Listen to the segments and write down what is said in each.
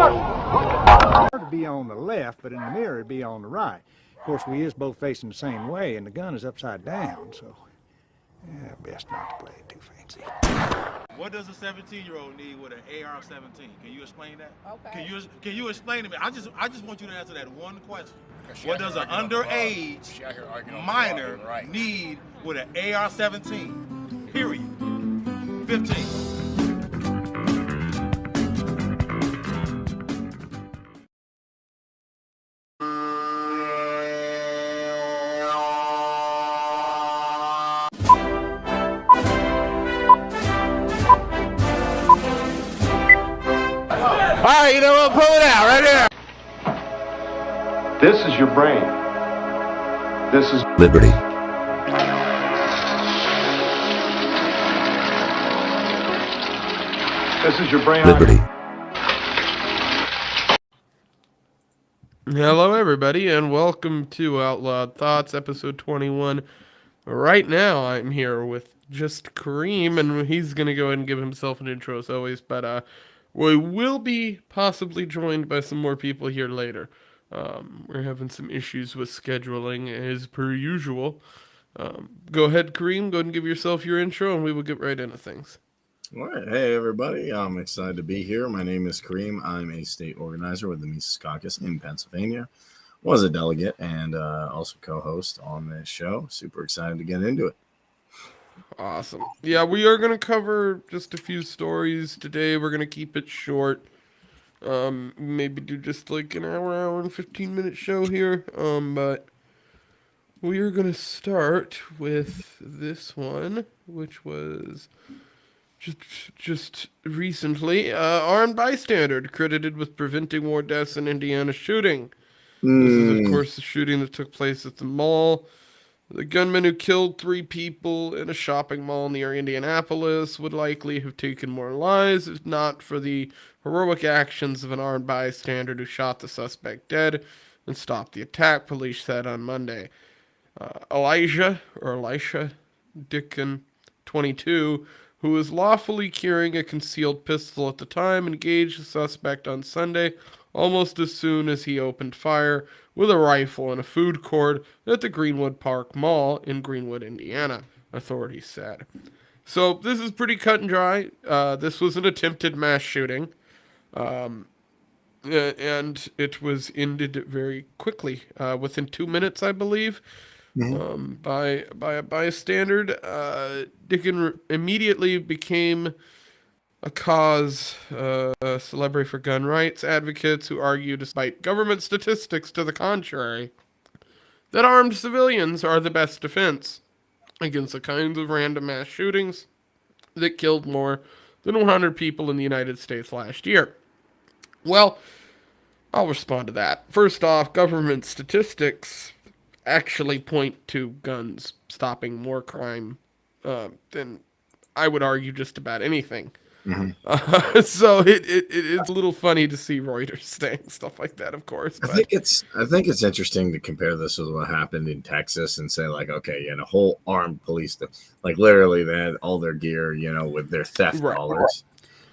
To be on the left, but in the mirror it'd be on the right. Of course, we is both facing the same way, and the gun is upside down, so best not to play it too fancy. What does a 17-year-old need with an AR-17? Can you explain that? Okay. Can you explain to me? I just want you to answer that one question. What does an underage minor need with an AR-17? Period. 15. All right, you know what? Pull it out right here. This is your brain. This is liberty. This is your brain. Liberty. Hello, everybody, and welcome to Outlawed Thoughts, episode 21. Right now, I'm here with just Kareem, and he's going to go ahead and give himself an intro as always, but we will be possibly joined by some more people here later. We're having some issues with scheduling, as per usual. Go ahead, Kareem, go ahead and give yourself your intro, and we will get right into things. All right. Hey, everybody. I'm excited to be here. My name is Kareem. I'm a state organizer with the Mises Caucus in Pennsylvania. Was a delegate and also co-host on this show. Super excited to get into it. Awesome. Yeah, we are going to cover just a few stories today. We're going to keep it short. Maybe do just like an hour and 15-minute show here. But we are going to start with this one, which was just recently. Armed bystander credited with preventing more deaths in Indiana shooting. This is, of course, the shooting that took place at the mall. The gunman who killed 3 people in a shopping mall near Indianapolis would likely have taken more lives if not for the heroic actions of an armed bystander who shot the suspect dead and stopped the attack, police said on Monday. Elisha Dickon, 22, who was lawfully carrying a concealed pistol at the time, engaged the suspect on Sunday almost as soon as he opened fire with a rifle in a food court at the Greenwood Park Mall in Greenwood, Indiana, authorities said. So this is pretty cut and dry. This was an attempted mass shooting, and it was ended very quickly, within 2 minutes, I believe, by a bystander. Dickon immediately became a cause, a celebrity for gun rights advocates who argue, despite government statistics to the contrary, that armed civilians are the best defense against the kinds of random mass shootings that killed more than 100 people in the United States last year. Well, I'll respond to that. First off, government statistics actually point to guns stopping more crime than, I would argue, just about anything. So it's a little funny to see Reuters saying stuff like that, of course. But I think it's interesting to compare this with what happened in Texas and say, like, okay, you had a whole armed police, like literally they had all their gear, with their theft dollars,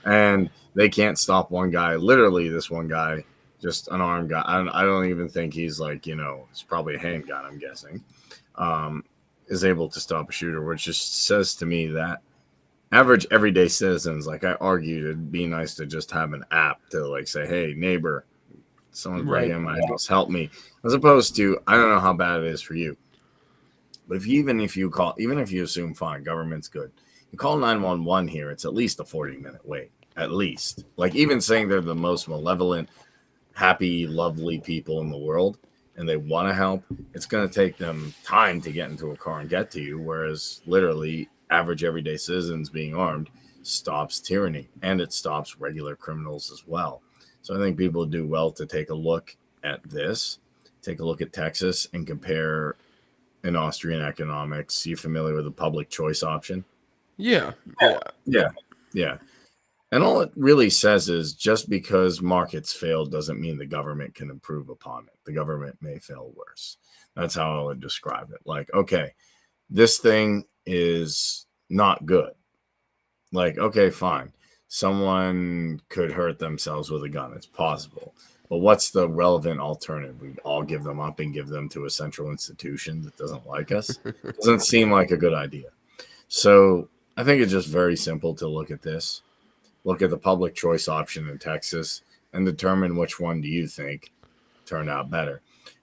and they can't stop one guy. Literally, this one guy, just an armed guy. I don't even think he's like, it's probably a handgun, I'm guessing, is able to stop a shooter, which just says to me that average everyday citizens, like I argued, it'd be nice to just have an app to like say, hey, neighbor, someone break in my house, help me. As opposed to, I don't know how bad it is for you, but even if you assume fine, government's good, you call 911 here, it's at least a 40-minute wait, at least. Like even saying they're the most malevolent, happy, lovely people in the world, and they want to help, it's going to take them time to get into a car and get to you, whereas literally average everyday citizens being armed stops tyranny, and it stops regular criminals as well. So I think people do well to take a look at this, take a look at Texas, and compare in Austrian economics. You familiar with the public choice option? Yeah. And all it really says is just because markets fail doesn't mean the government can improve upon it. The government may fail worse. That's how I would describe it. Like, okay, this thing is not good. Like, okay, fine. someone could hurt themselves with a gun. It's possible. But what's the relevant alternative? We all give them up and give them to a central institution that doesn't like us? Doesn't seem like a good idea. So I think it's just very simple to look at this. Look at the public choice option in Texas and determine which one do you think turned out better.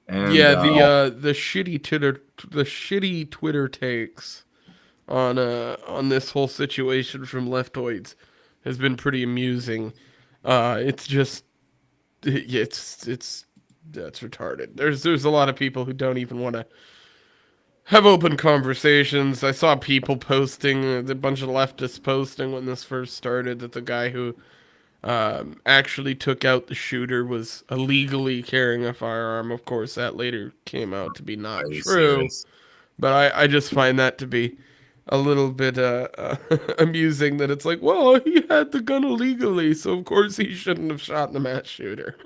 And the shitty Twitter takes on this whole situation from leftoids has been pretty amusing. It's just it's that's retarded. There's a lot of people who don't even want to have open conversations. I saw people posting, a bunch of leftists posting when this first started, that the guy who actually took out the shooter was illegally carrying a firearm. Of course, that later came out to be not true. Serious? But I just find that to be a little bit amusing, that it's like, well, he had the gun illegally, so of course he shouldn't have shot the mass shooter.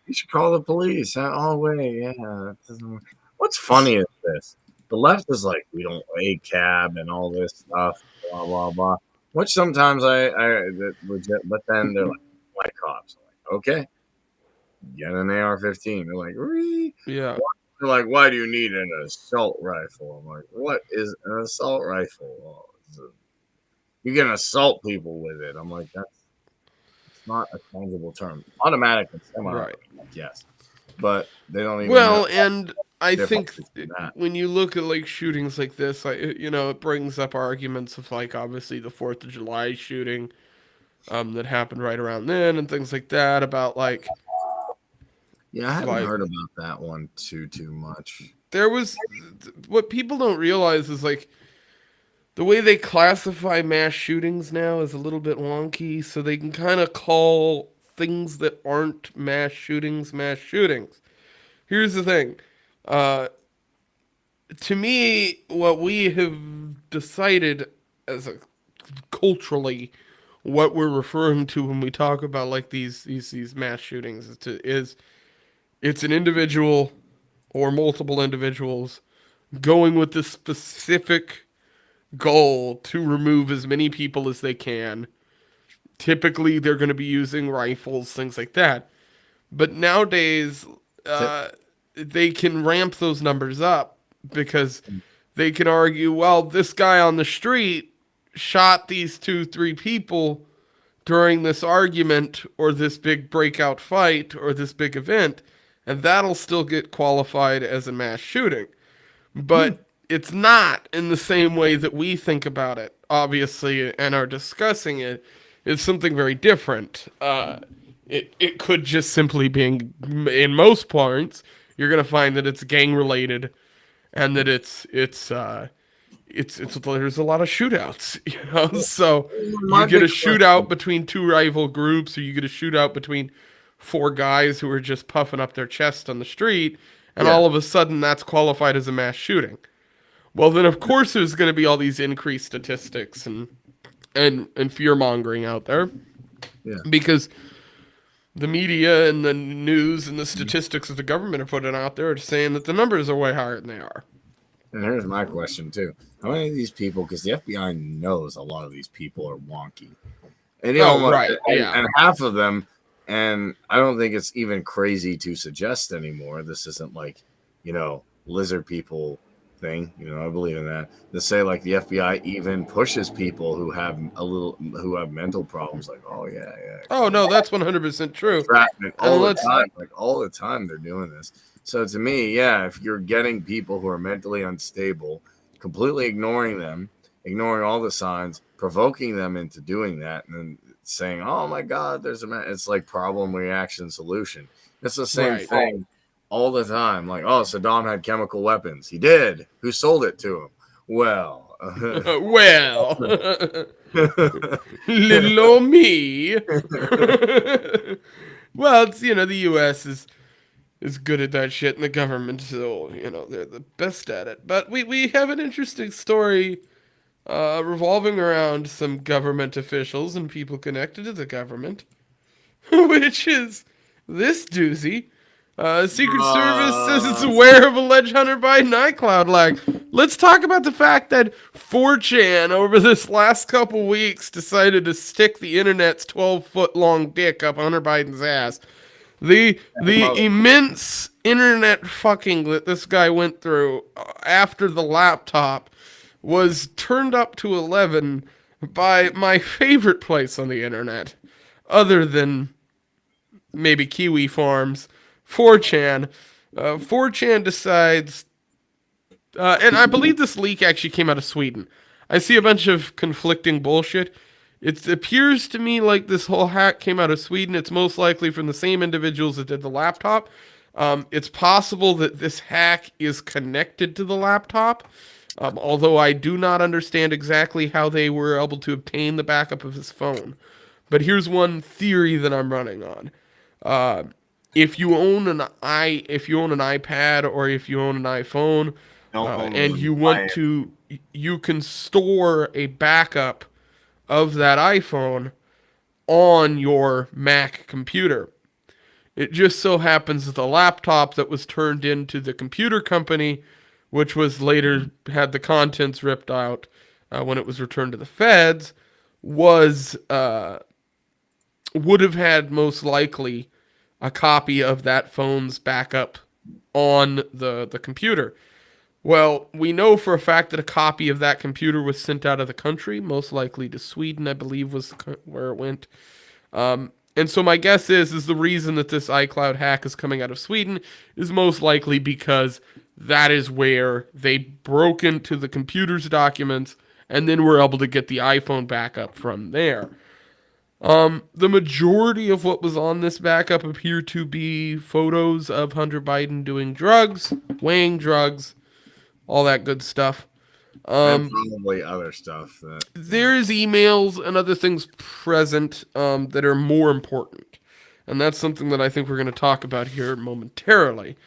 You should call the police all the way. Yeah. What's funny is this. The left is like, we don't ACAB and all this stuff, blah, blah, blah. Which sometimes I legit, but then they're like cops. I'm like, okay, get an AR-15. They're like, really? Yeah. They're like, why do you need an assault rifle? I'm like, what is an assault rifle? You can assault people with it. I'm like, that's not a tangible term. Automatic and semi-automatic, right. Yes. But they don't even know. And I think when you look at like shootings like this, it brings up arguments of like obviously the 4th of July shooting that happened right around then and things like that, about like, yeah, I haven't heard about that one too much. There was, what people don't realize is like the way they classify mass shootings now is a little bit wonky, so they can kind of call things that aren't mass shootings. Here's the thing. To me, what we have decided as culturally, what we're referring to when we talk about like these mass shootings is it's an individual or multiple individuals going with this specific goal to remove as many people as they can. Typically, they're going to be using rifles, things like that. But nowadays, they can ramp those numbers up because they can argue, well, this guy on the street shot these 2-3 people during this argument or this big breakout fight or this big event, and that'll still get qualified as a mass shooting. But it's not in the same way that we think about it, obviously, and are discussing it. It's something very different. It could just simply be, in most points, you're going to find that it's gang related, and that it's there's a lot of shootouts, you know. So you get a shootout between 2 rival groups, or you get a shootout between 4 guys who are just puffing up their chest on the street, and all of a sudden that's qualified as a mass shooting. Well, then of course there's going to be all these increased statistics and fear mongering out there, because the media and the news and the statistics that the government are putting out there are saying that the numbers are way higher than they are. And here's my question too: how many of these people? Because the FBI knows a lot of these people are wonky, and and half of them. And I don't think it's even crazy to suggest anymore. This isn't like, lizard people thing. I believe in that. To say like the FBI even pushes people who have mental problems. Like, oh yeah. Oh no, that's 100% true. All the time they're doing this. So to me, if you're getting people who are mentally unstable, completely ignoring them, ignoring all the signs, provoking them into doing that, and then saying, oh my God, it's like problem, reaction, solution. It's the same thing all the time. Like, oh, Saddam had chemical weapons. He did. Who sold it to him? Well. Little old me. Well, it's, the U.S. is good at that shit, and the government, so, they're the best at it. But we have an interesting story revolving around some government officials and people connected to the government, which is this doozy. Secret Service says it's aware of alleged Hunter Biden iCloud lag. Let's talk about the fact that 4chan over this last couple weeks decided to stick the internet's 12-foot long dick up Hunter Biden's ass. The immense internet fucking that this guy went through after the laptop was turned up to 11 by my favorite place on the internet, other than maybe Kiwi Farms, 4chan. 4chan decides, and I believe this leak actually came out of Sweden. I see a bunch of conflicting bullshit. It appears to me like this whole hack came out of Sweden. It's most likely from the same individuals that did the laptop. It's possible that this hack is connected to the laptop, although I do not understand exactly how they were able to obtain the backup of his phone. But here's one theory that I'm running on. If you own an iPad or if you own an iPhone, and you want to, you can store a backup of that iPhone on your Mac computer. It just so happens that the laptop that was turned into the computer company, which was later had the contents ripped out when it was returned to the feds, would have had most likely a copy of that phone's backup on the computer. Well, we know for a fact that a copy of that computer was sent out of the country, most likely to Sweden, I believe was where it went. And so my guess is the reason that this iCloud hack is coming out of Sweden is most likely because that is where they broke into the computer's documents and then were able to get the iPhone backup from there. The majority of what was on this backup appear to be photos of Hunter Biden doing drugs, weighing drugs, all that good stuff. And probably other stuff. There's emails and other things present that are more important. And that's something that I think we're going to talk about here momentarily.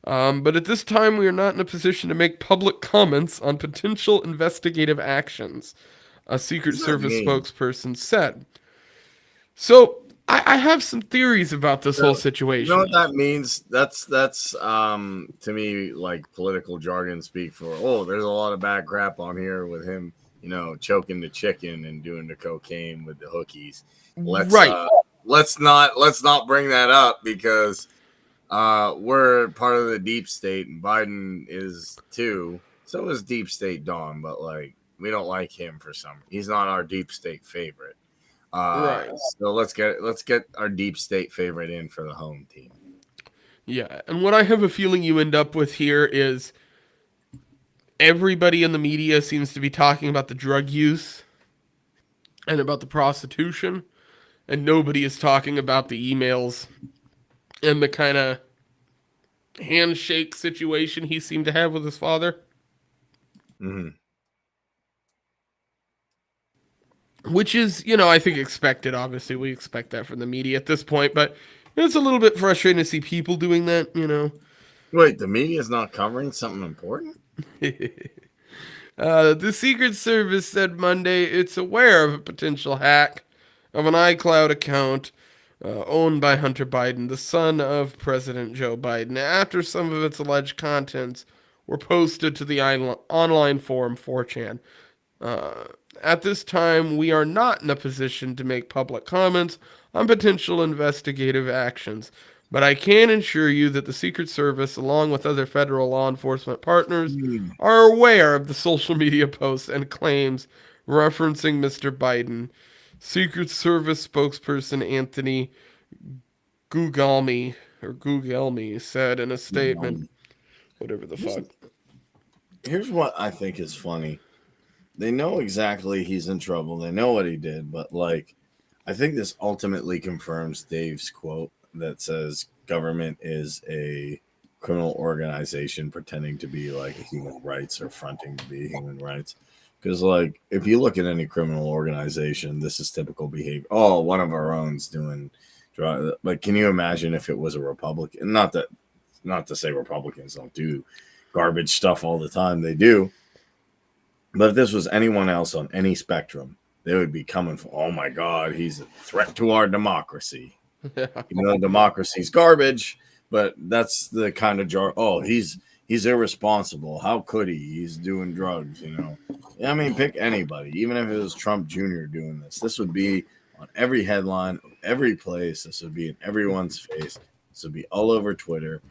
But at this time, we are not in a position to make public comments on potential investigative actions, a Secret Service spokesperson said. So I have some theories about this whole situation. You know what that means? That's to me like political jargon speak for, there's a lot of bad crap on here with him, choking the chicken and doing the cocaine with the hookies. Let's not bring that up because we're part of the deep state and Biden is too. So is Deep State Dawn, but we don't like him for some. He's not our deep state favorite. Right. So let's get our deep state favorite in for the home team. Yeah, and what I have a feeling you end up with here is everybody in the media seems to be talking about the drug use and about the prostitution, and nobody is talking about the emails and the kind of handshake situation he seemed to have with his father. Mm-hmm. Which is, I think expected. Obviously, we expect that from the media at this point, but it's a little bit frustrating to see people doing that, Wait, the media's not covering something important? The Secret Service said Monday it's aware of a potential hack of an iCloud account owned by Hunter Biden, the son of President Joe Biden, after some of its alleged contents were posted to the online forum 4chan. At this time, we are not in a position to make public comments on potential investigative actions, but I can assure you that the Secret Service, along with other federal law enforcement partners, are aware of the social media posts and claims referencing Mr. Biden. Secret Service spokesperson Anthony Gugelmi said in a statement, whatever the fuck. Here's what I think is funny. They know exactly he's in trouble. They know what he did, but I think this ultimately confirms Dave's quote that says government is a criminal organization pretending to be human rights or fronting to be human rights. Because if you look at any criminal organization, this is typical behavior. Oh, one of our own's doing drugs. Can you imagine if it was a Republican? Not to say Republicans don't do garbage stuff all the time. They do. But if this was anyone else on any spectrum, they would be coming from, oh my God, he's a threat to our democracy. Democracy's garbage, But that's the kind of jar. Oh, he's irresponsible. How could he? He's doing drugs, you know. I mean, pick anybody, even if it was Trump Jr. doing this. This would be on every headline, every place. This would be in everyone's face. This would be all over Twitter.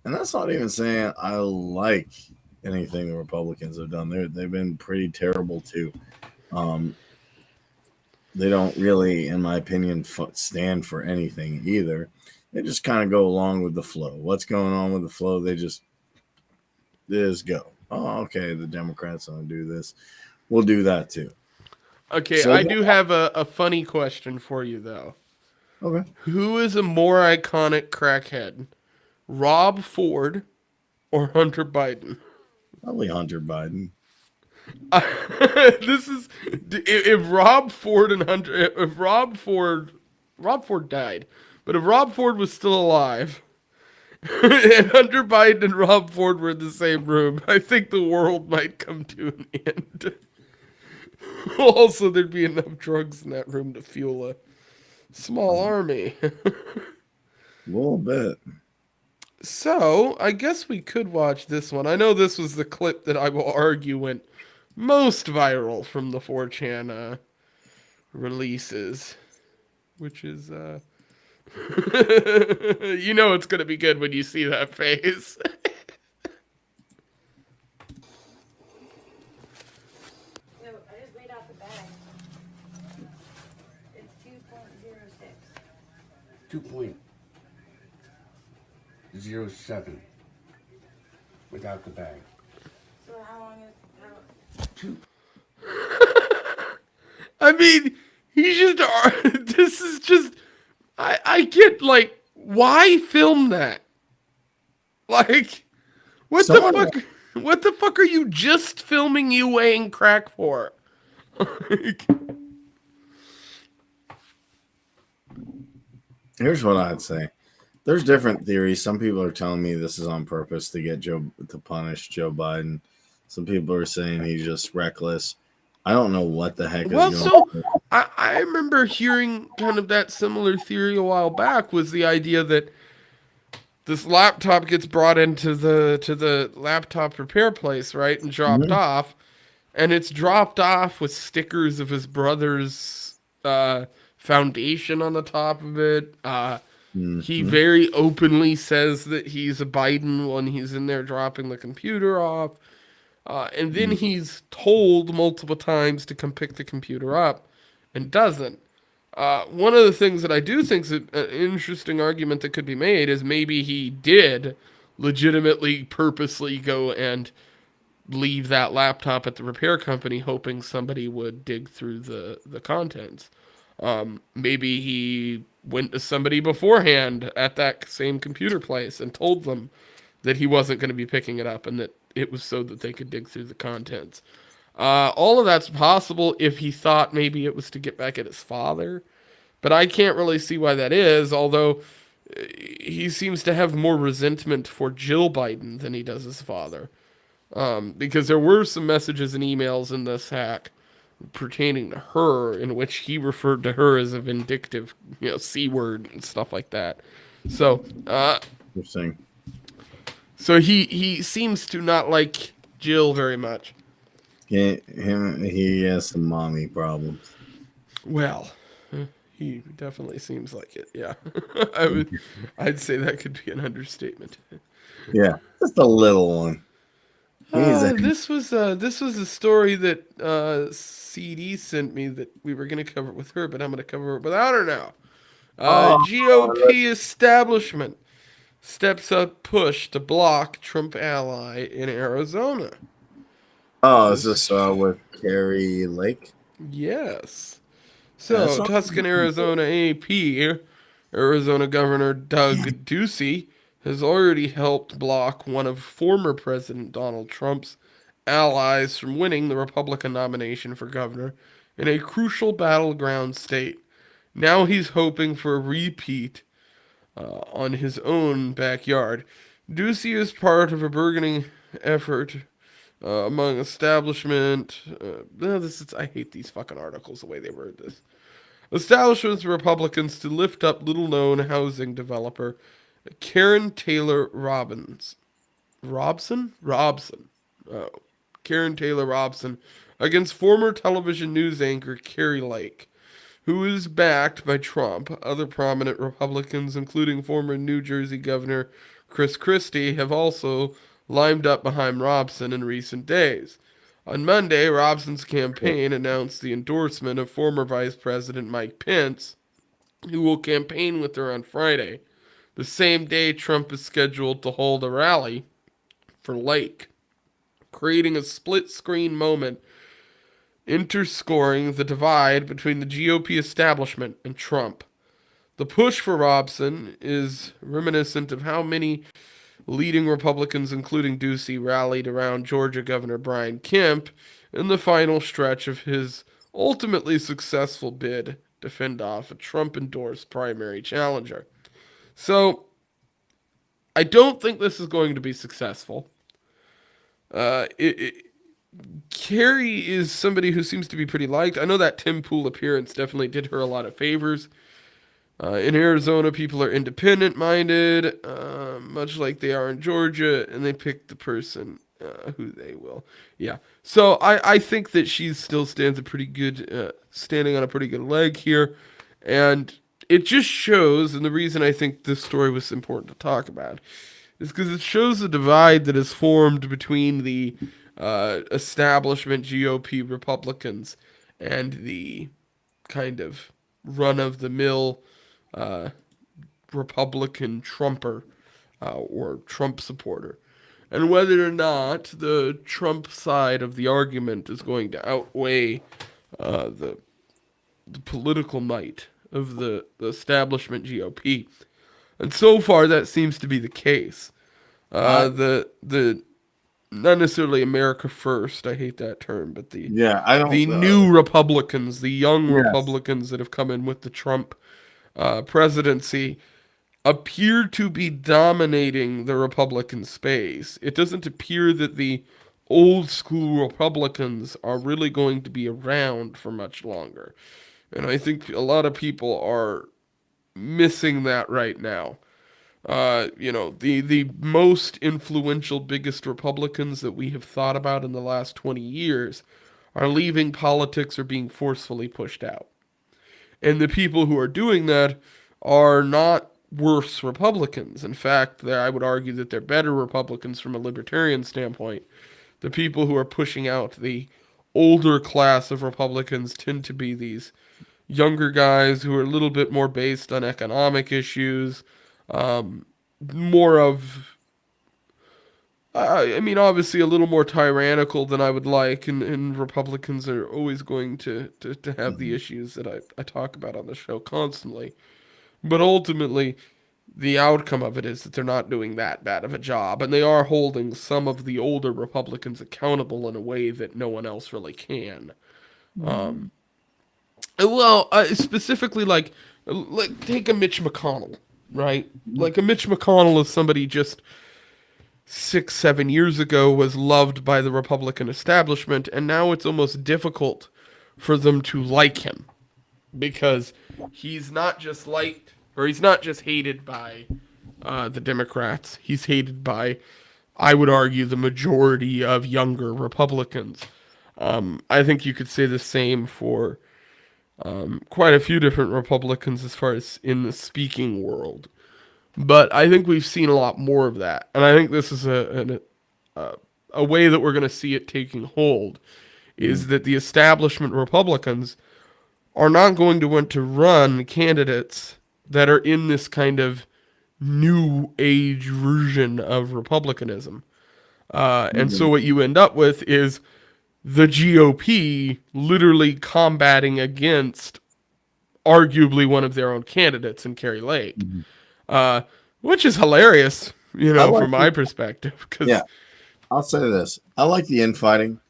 And that's not even saying I like anything the Republicans have done. They've been pretty terrible too. They don't really, in my opinion, stand for anything either. They just kind of go along with the flow. What's going on with the flow? They just go. Oh, okay, the Democrats want to do this. We'll do that too. Okay, so, I do have a funny question for you, though. Okay. Who is a more iconic crackhead? Rob Ford or Hunter Biden? Probably Hunter Biden. This is if Rob Ford died, but if Rob Ford was still alive, and Hunter Biden and Rob Ford were in the same room, I think the world might come to an end. Also, there'd be enough drugs in that room to fuel a small army. A little bit. So, I guess we could watch this one. I know this was the clip that I will argue went most viral from the 4chan releases, which is, you know it's going to be good when you see that face. No, I just laid out the bag. It's 2.06. 2.07 without the bag. So how long is I mean, he's just, this is just, I get, like, why film that? Like, what the fuck are you just filming you weighing crack for? Like, here's what I'd say. There's different theories. Some people are telling me this is on purpose to get to punish Joe Biden. Some people are saying he's just reckless. I don't know what the heck is going on. I remember hearing kind of that similar theory a while back, was the idea that this laptop gets brought into the laptop repair place, right, and dropped off, and it's dropped off with stickers of his brother's foundation on the top of it. He very openly says that he's a Biden when he's in there dropping the computer off. And then he's told multiple times to come pick the computer up and doesn't. One of the things that I do think is an interesting argument that could be made is maybe he did legitimately purposely go and leave that laptop at the repair company hoping somebody would dig through the contents. Maybe he went to somebody beforehand at that same computer place and told them that he wasn't going to be picking it up and that it was so that they could dig through the contents. All of that's possible if he thought maybe it was to get back at his father. But I can't really see why that is, although he seems to have more resentment for Jill Biden than he does his father. Because there were some messages and emails in this hack pertaining to her in which he referred to her as a vindictive, C word and stuff like that. So, Interesting. So he seems to not like Jill very much. He has some mommy problems. Well, he definitely seems like it. Yeah, I'd say that could be an understatement. Yeah, just a little one. This was a story that CD sent me that we were going to cover with her, but I'm going to cover it without her now. GOP establishment steps up push to block Trump ally in Arizona. Oh, is this with Carrie Lake? Yes. So, Tucson, Arizona AP, Arizona Governor Doug Ducey, has already helped block one of former President Donald Trump's allies from winning the Republican nomination for governor in a crucial battleground state. Now he's hoping for a repeat on his own backyard. Ducey is part of a burgeoning effort among establishment. I hate these fucking articles, the way they word this. Establishments Republicans to lift up little-known housing developer Karen Taylor Robson? Oh, Karen Taylor Robson against former television news anchor Carrie Lake, who is backed by Trump. Other prominent Republicans, including former New Jersey Governor Chris Christie, have also lined up behind Robson in recent days. On Monday, Robson's campaign announced the endorsement of former Vice President Mike Pence, who will campaign with her on Friday, the same day Trump is scheduled to hold a rally for Lake, creating a split-screen moment underscoring the divide between the GOP establishment and Trump. The push for Robson is reminiscent of how many leading Republicans, including Ducey, rallied around Georgia Governor Brian Kemp in the final stretch of his ultimately successful bid to fend off a Trump-endorsed primary challenger. So, I don't think this is going to be successful. Carrie is somebody who seems to be pretty liked. I know that Tim Pool appearance definitely did her a lot of favors. In Arizona, people are independent-minded, much like they are in Georgia, and they pick the person who they will. Yeah. So I think that she still stands a pretty good, standing on a pretty good leg here, and it just shows, and the reason I think this story was important to talk about, is because it shows the divide that is formed between the establishment GOP Republicans and the kind of run-of-the-mill Republican Trumper or Trump supporter, and whether or not the Trump side of the argument is going to outweigh the political might of the establishment GOP. And so far, that seems to be the case. The not necessarily America First, I hate that term, but the new Republicans, the young Republicans that have come in with the Trump presidency, appear to be dominating the Republican space. It doesn't appear that the old school Republicans are really going to be around for much longer. And I think a lot of people are missing that right now. The most influential, biggest Republicans that we have thought about in the last 20 years are leaving politics or being forcefully pushed out. And the people who are doing that are not worse Republicans. In fact, I would argue that they're better Republicans from a libertarian standpoint. The people who are pushing out the older class of Republicans tend to be these younger guys who are a little bit more based on economic issues, more of, obviously a little more tyrannical than I would like, and Republicans are always going to have the issues that I talk about on the show constantly. But ultimately, the outcome of it is that they're not doing that bad of a job, and they are holding some of the older Republicans accountable in a way that no one else really can. Specifically, like take a Mitch McConnell, right? Like a Mitch McConnell is somebody just 6-7 years ago was loved by the Republican establishment, and now it's almost difficult for them to like him because he's not just liked, or he's not just hated by the Democrats. He's hated by, I would argue, the majority of younger Republicans. I think you could say the same for quite a few different Republicans as far as in the speaking world. But I think we've seen a lot more of that. And I think this is a way that we're going to see it taking hold, is that the establishment Republicans are not going to want to run candidates that are in this kind of new age version of Republicanism. And so what you end up with is the GOP literally combating against arguably one of their own candidates in Carrie Lake, which is hilarious, from my perspective. I'll say this. I like the infighting.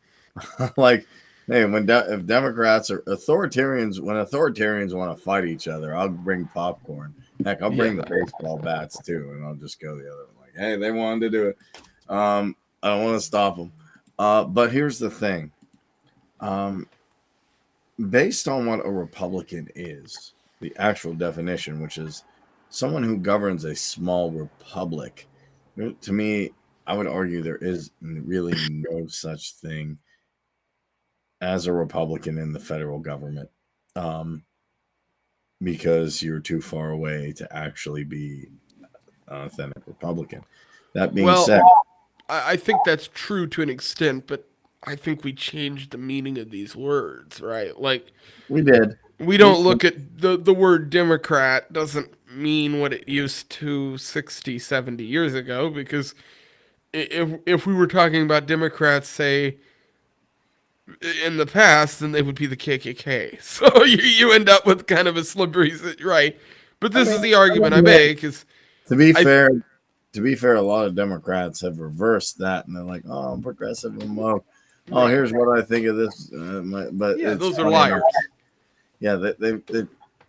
Like, hey, if Democrats or authoritarians want to fight each other, I'll bring popcorn. Heck, I'll bring the baseball bats too, and I'll just go the other one. Like, hey, they wanted to do it. I don't want to stop them. But here's the thing. Based on what a Republican is, the actual definition, which is someone who governs a small republic, to me, I would argue there is really no such thing as a Republican in the federal government, um, because you're too far away to actually be an authentic Republican. That being Well, said, I think that's true to an extent, but I think we changed the meaning of these words, right? Like, we did. we don't look at the word Democrat doesn't mean what it used to 60, 70 years ago, because if we were talking about Democrats, say, in the past, then they would be the KKK. So you end up with kind of a slippery, right? But this is the argument I make, is To be fair, a lot of Democrats have reversed that, and they're like, "Oh, I'm progressive and woke. Oh, here's what I think of this." But yeah, it's those are funny liars. enough. Yeah, they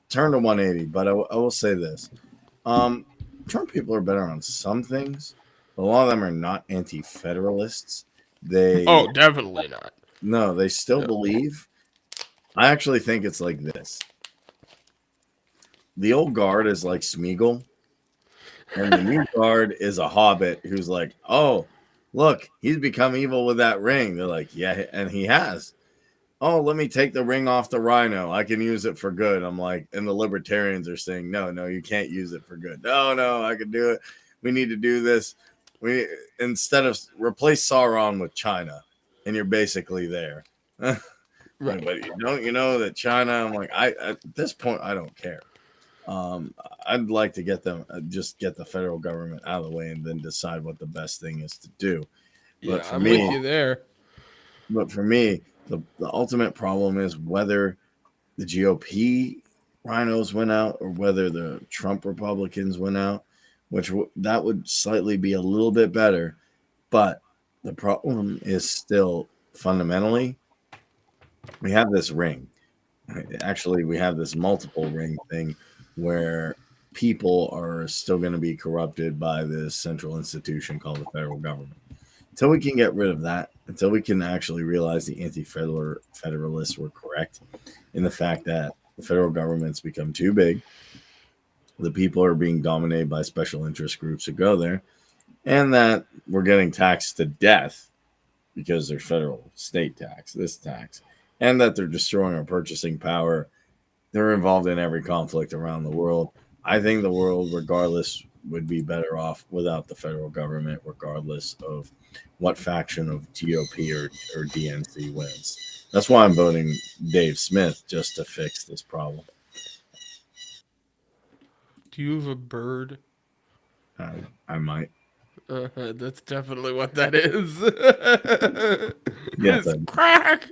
turned a 180. But I will say this: Trump people are better on some things. But a lot of them are not anti-federalists. They Definitely not. No, they still believe. I actually think it's like this: the old guard is like Smeagol. And the new guard is a hobbit who's like, oh, look, he's become evil with that ring. They're like, yeah, and he has. Oh, let me take the ring off the rhino. I can use it for good. I'm like, and the libertarians are saying, no, you can't use it for good. No, I can do it. We need to do this. We instead of replace Sauron with China, and you're basically there. Right. But you know that China. I'm like, at this point, I don't care. I'd like to get them just get the federal government out of the way and then decide what the best thing is to do. But I'm with you there. But for me, the ultimate problem is whether the GOP rhinos went out or whether the Trump Republicans went out, which that would slightly be a little bit better. But the problem is still fundamentally, we have this ring. Actually, we have this multiple ring thing where people are still going to be corrupted by this central institution called the federal government. Until we can get rid of that, until we can actually realize the anti-federalists were correct in the fact that the federal government's become too big, the people are being dominated by special interest groups who go there, and that we're getting taxed to death because there's federal state tax, this tax, and that they're destroying our purchasing power. They're involved in every conflict around the world. I think the world, regardless, would be better off without the federal government, regardless of what faction of GOP or DNC wins. That's why I'm voting Dave Smith, just to fix this problem. Do you have a bird? I might. That's definitely what that is. Yes, It's crack.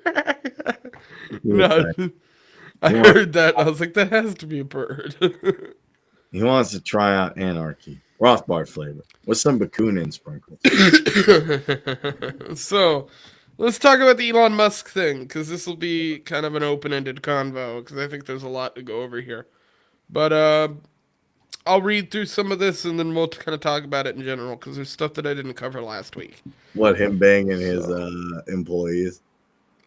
No, I heard that. I was like, that has to be a bird. He wants to try out anarchy. Rothbard flavor with some Bakunin sprinkles. So, let's talk about the Elon Musk thing, because this will be kind of an open-ended convo, because I think there's a lot to go over here. But I'll read through some of this, and then we'll kind of talk about it in general, because there's stuff that I didn't cover last week. What, him banging his employees?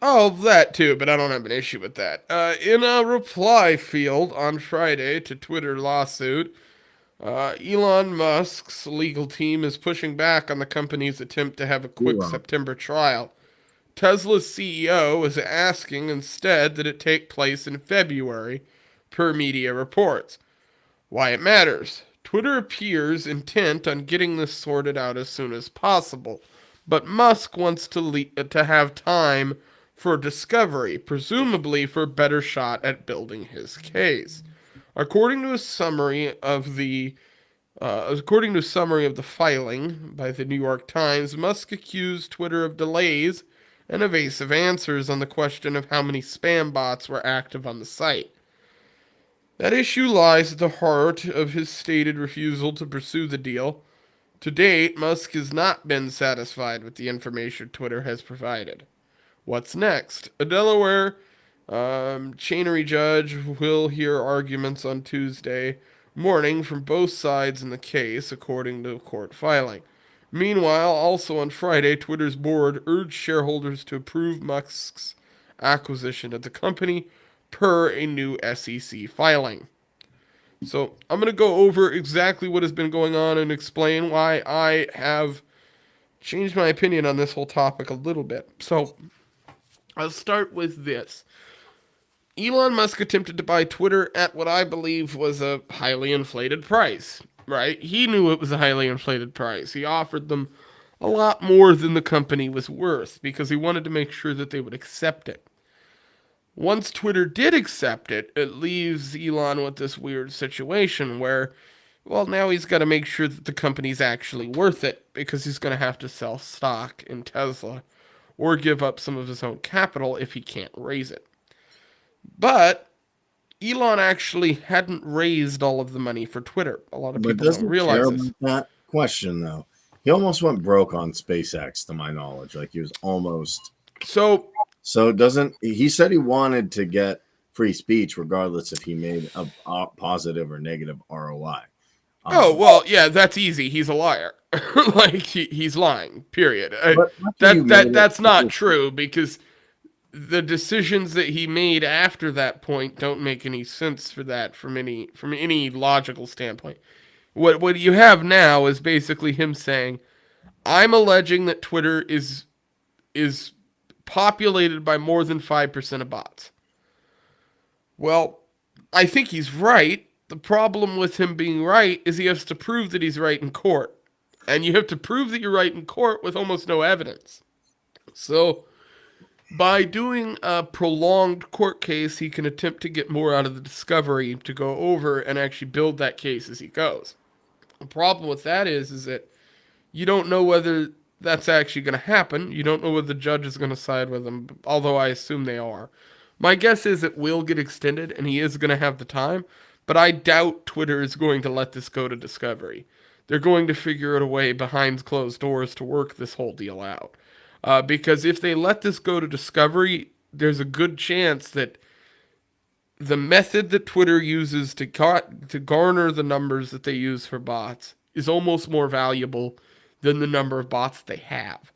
Oh, that too, but I don't have an issue with that. In a reply field on Friday to Twitter lawsuit, Elon Musk's legal team is pushing back on the company's attempt to have a quick September trial. Tesla's CEO is asking instead that it take place in February, per media reports. Why it matters. Twitter appears intent on getting this sorted out as soon as possible, but Musk wants to have time for discovery, presumably for a better shot at building his case. According to a summary of the filing by the New York Times, Musk accused Twitter of delays and evasive answers on the question of how many spam bots were active on the site. That issue lies at the heart of his stated refusal to pursue the deal. To date, Musk has not been satisfied with the information Twitter has provided. What's next? A Delaware Chancery judge will hear arguments on Tuesday morning from both sides in the case, according to court filing. Meanwhile, also on Friday, Twitter's board urged shareholders to approve Musk's acquisition of the company per a new SEC filing. So I'm going to go over exactly what has been going on and explain why I have changed my opinion on this whole topic a little bit. So I'll start with this. Elon Musk attempted to buy Twitter at what I believe was a highly inflated price, right? He knew it was a highly inflated price. He offered them a lot more than the company was worth because he wanted to make sure that they would accept it. Once Twitter did accept it, it leaves Elon with this weird situation where, well, now he's got to make sure that the company's actually worth it because he's going to have to sell stock in Tesla or give up some of his own capital if he can't raise it. But Elon actually hadn't raised all of the money for Twitter. A lot of people don't realize this. That question, though. He almost went broke on SpaceX, to my knowledge. Like, he was almost... So it doesn't... He said he wanted to get free speech regardless if he made a positive or negative ROI. Oh, well, yeah, that's easy. He's a liar. Like, he's lying, period. That's not true because the decisions that he made after that point don't make any sense for that from any logical standpoint. What you have now is basically him saying, I'm alleging that Twitter is populated by more than 5% of bots. Well, I think he's right. The problem with him being right is he has to prove that he's right in court. And you have to prove that you're right in court with almost no evidence. So, by doing a prolonged court case, he can attempt to get more out of the discovery to go over and actually build that case as he goes. The problem with that is that you don't know whether that's actually going to happen. You don't know whether the judge is going to side with him, although I assume they are. My guess is it will get extended, and he is going to have the time, but I doubt Twitter is going to let this go to discovery. They're going to figure out a way behind closed doors to work this whole deal out. Because if they let this go to discovery, there's a good chance that the method that Twitter uses to garner the numbers that they use for bots is almost more valuable than the number of bots they have.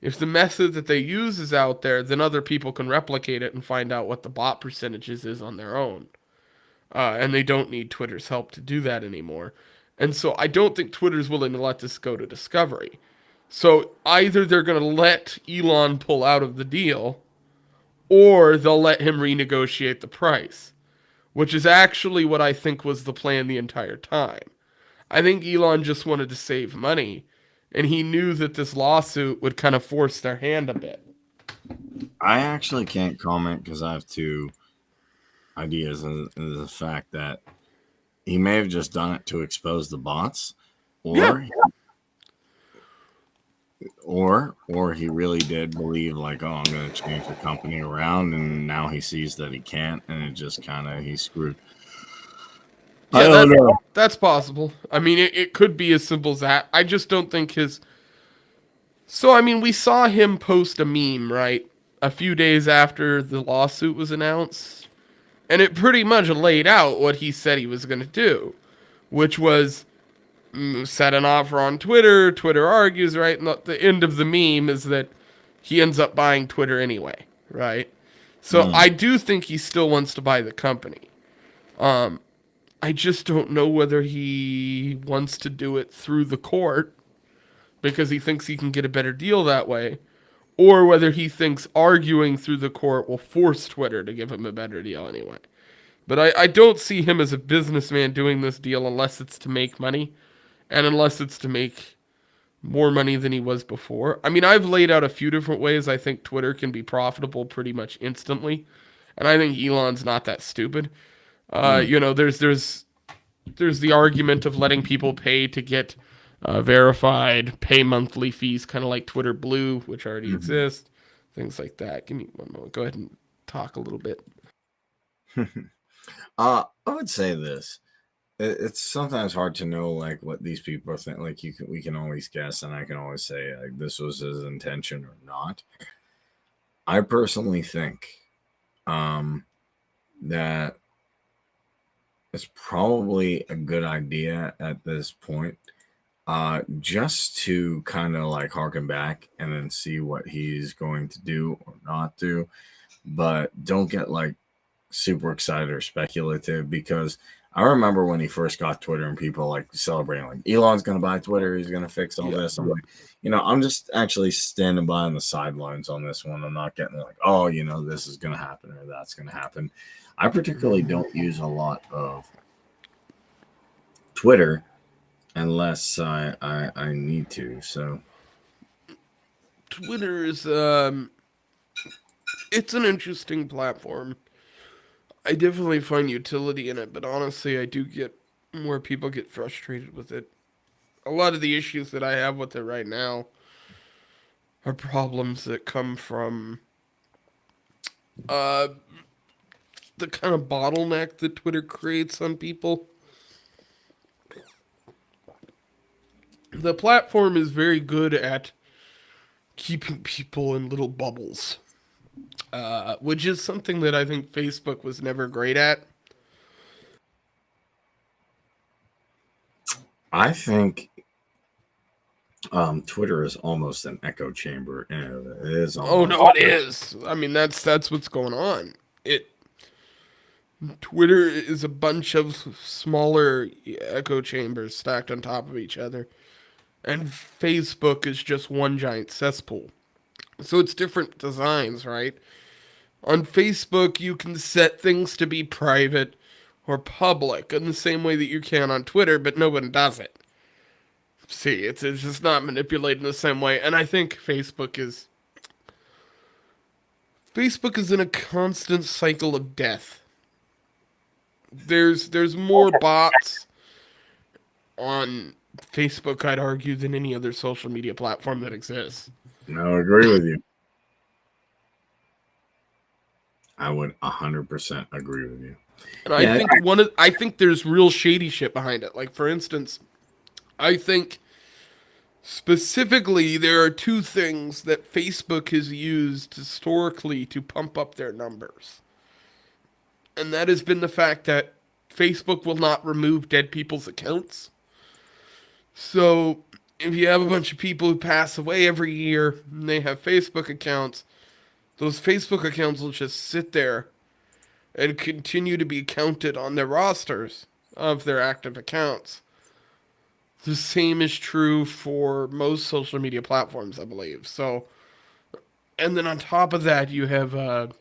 If the method that they use is out there, then other people can replicate it and find out what the bot percentages is on their own. And they don't need Twitter's help to do that anymore. And so I don't think Twitter's willing to let this go to discovery. So either they're going to let Elon pull out of the deal, or they'll let him renegotiate the price, which is actually what I think was the plan the entire time. I think Elon just wanted to save money, and he knew that this lawsuit would kind of force their hand a bit. I actually can't comment because I have two ideas, and the fact that he may have just done it to expose the bots, or he really did believe like, oh, I'm going to change the company around, and now he sees that he can't, and it just kind of he's screwed. Yeah, I don't know. That's possible. I mean, it could be as simple as that. I just don't think his... So, I mean, we saw him post a meme, right? A few days after the lawsuit was announced. And it pretty much laid out what he said he was going to do. Which was set an offer on Twitter. Twitter argues, right? And the end of the meme is that he ends up buying Twitter anyway, right? So I do think he still wants to buy the company. I just don't know whether he wants to do it through the court because he thinks he can get a better deal that way, or whether he thinks arguing through the court will force Twitter to give him a better deal anyway. But I don't see him as a businessman doing this deal unless it's to make money, and unless it's to make more money than he was before. I mean, I've laid out a few different ways I think Twitter can be profitable pretty much instantly, and I think Elon's not that stupid. You know, there's the argument of letting people pay to get verified, pay monthly fees, kind of like Twitter Blue, which already exists, things like that. Give me one moment. Go ahead and talk a little bit. I would say this. It's sometimes hard to know like what these people think. Like we can always guess, and I can always say like this was his intention or not. I personally think that it's probably a good idea at this point, just to kind of like harken back and then see what he's going to do or not do. But don't get like super excited or speculative, because I remember when he first got Twitter and people like celebrating, like Elon's going to buy Twitter. He's going to fix all this. I'm like, I'm just actually standing by on the sidelines on this one. I'm not getting like, oh, this is going to happen or that's going to happen. I particularly don't use a lot of Twitter unless I need to. So Twitter is it's an interesting platform. I definitely find utility in it, but honestly, I do get more people get frustrated with it. A lot of the issues that I have with it right now are problems that come from the kind of bottleneck that Twitter creates on people. The platform is very good at keeping people in little bubbles, which is something that I think Facebook was never great at. I think Twitter is almost an echo chamber. It is. Oh no, it is. I mean, that's what's going on. Twitter is a bunch of smaller echo chambers stacked on top of each other, and Facebook is just one giant cesspool. So it's different designs, right? On Facebook, you can set things to be private or public in the same way that you can on Twitter, but no one does it. See, it's just not manipulated in the same way, and I think Facebook is in a constant cycle of death. There's more bots on Facebook, I'd argue, than any other social media platform that exists. No, I agree with you. I would 100% agree with you. And I think there's real shady shit behind it. Like, for instance, I think specifically there are two things that Facebook has used historically to pump up their numbers. And that has been the fact that Facebook will not remove dead people's accounts. So if you have a bunch of people who pass away every year and they have Facebook accounts, those Facebook accounts will just sit there and continue to be counted on their rosters of their active accounts. The same is true for most social media platforms, I believe. So, and then on top of that, you have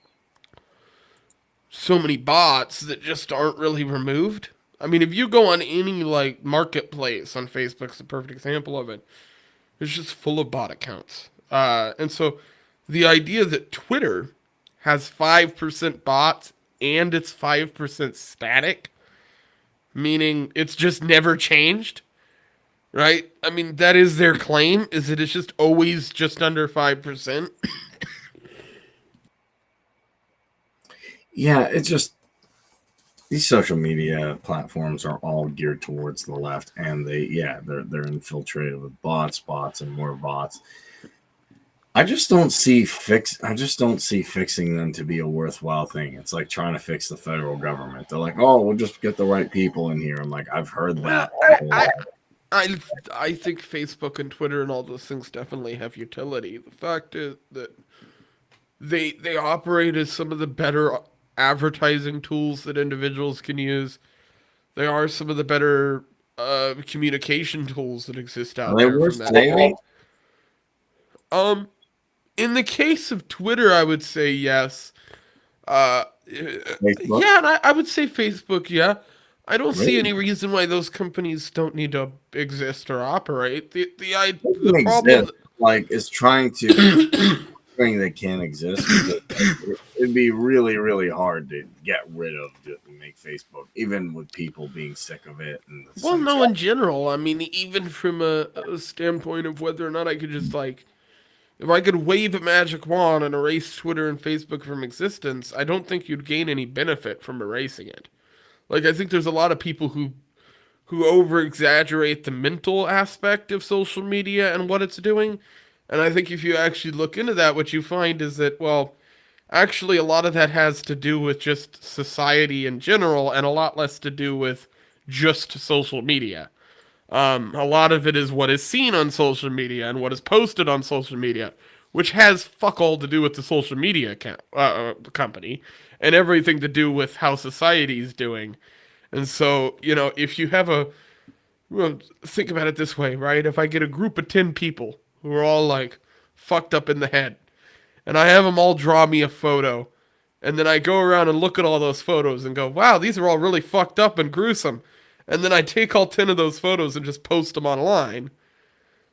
so many bots that just aren't really removed. I mean, if you go on any like marketplace on Facebook's a perfect example of it. It's just full of bot accounts. And so the idea that Twitter has 5% bots and it's 5% static, meaning it's just never changed, right? I mean, that is their claim, is that it's just always just under 5%. Yeah, it's just these social media platforms are all geared towards the left, and they're infiltrated with bots, and more bots. I just don't see fixing them to be a worthwhile thing. It's like trying to fix the federal government. They're like, "Oh, we'll just get the right people in here." I'm like, I've heard that. I think Facebook and Twitter and all those things definitely have utility. The fact is that they operate as some of the better advertising tools that individuals can use. They are some of the better communication tools that exist out there. From that. In the case of Twitter, I would say yes. Yeah, and I would say Facebook, yeah. I don't see any reason why those companies don't need to exist or operate. The problem is trying to thing that can exist, because it'd be really, really hard to get rid of to make Facebook, even with people being sick of it. And in general, I mean, even from a standpoint of whether or not I could just like, if I could wave a magic wand and erase Twitter and Facebook from existence, I don't think you'd gain any benefit from erasing it. Like, I think there's a lot of people who over-exaggerate the mental aspect of social media and what it's doing. And I think if you actually look into that, what you find is that, well, actually a lot of that has to do with just society in general and a lot less to do with just social media. A lot of it is what is seen on social media and what is posted on social media, which has fuck all to do with the social media company and everything to do with how society is doing. And so, if you have think about it this way, right? If I get a group of 10 people who are all like fucked up in the head, and I have them all draw me a photo, and then I go around and look at all those photos and go, wow, these are all really fucked up and gruesome. And then I take all 10 of those photos and just post them online,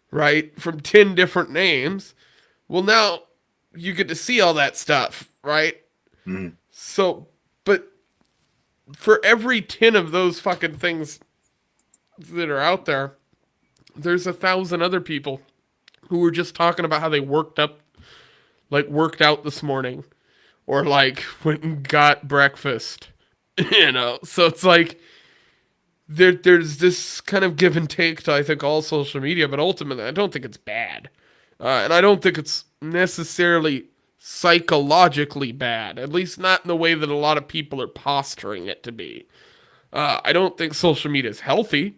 right? From 10 different names. Well, now you get to see all that stuff, right? Mhm. So, but for every 10 of those fucking things that are out there, there's 1,000 other people who were just talking about how they worked out this morning, or like went and got breakfast, So it's like there's this kind of give and take to, I think, all social media, but ultimately I don't think it's bad, and I don't think it's necessarily psychologically bad, at least not in the way that a lot of people are posturing it to be. I don't think social media is healthy.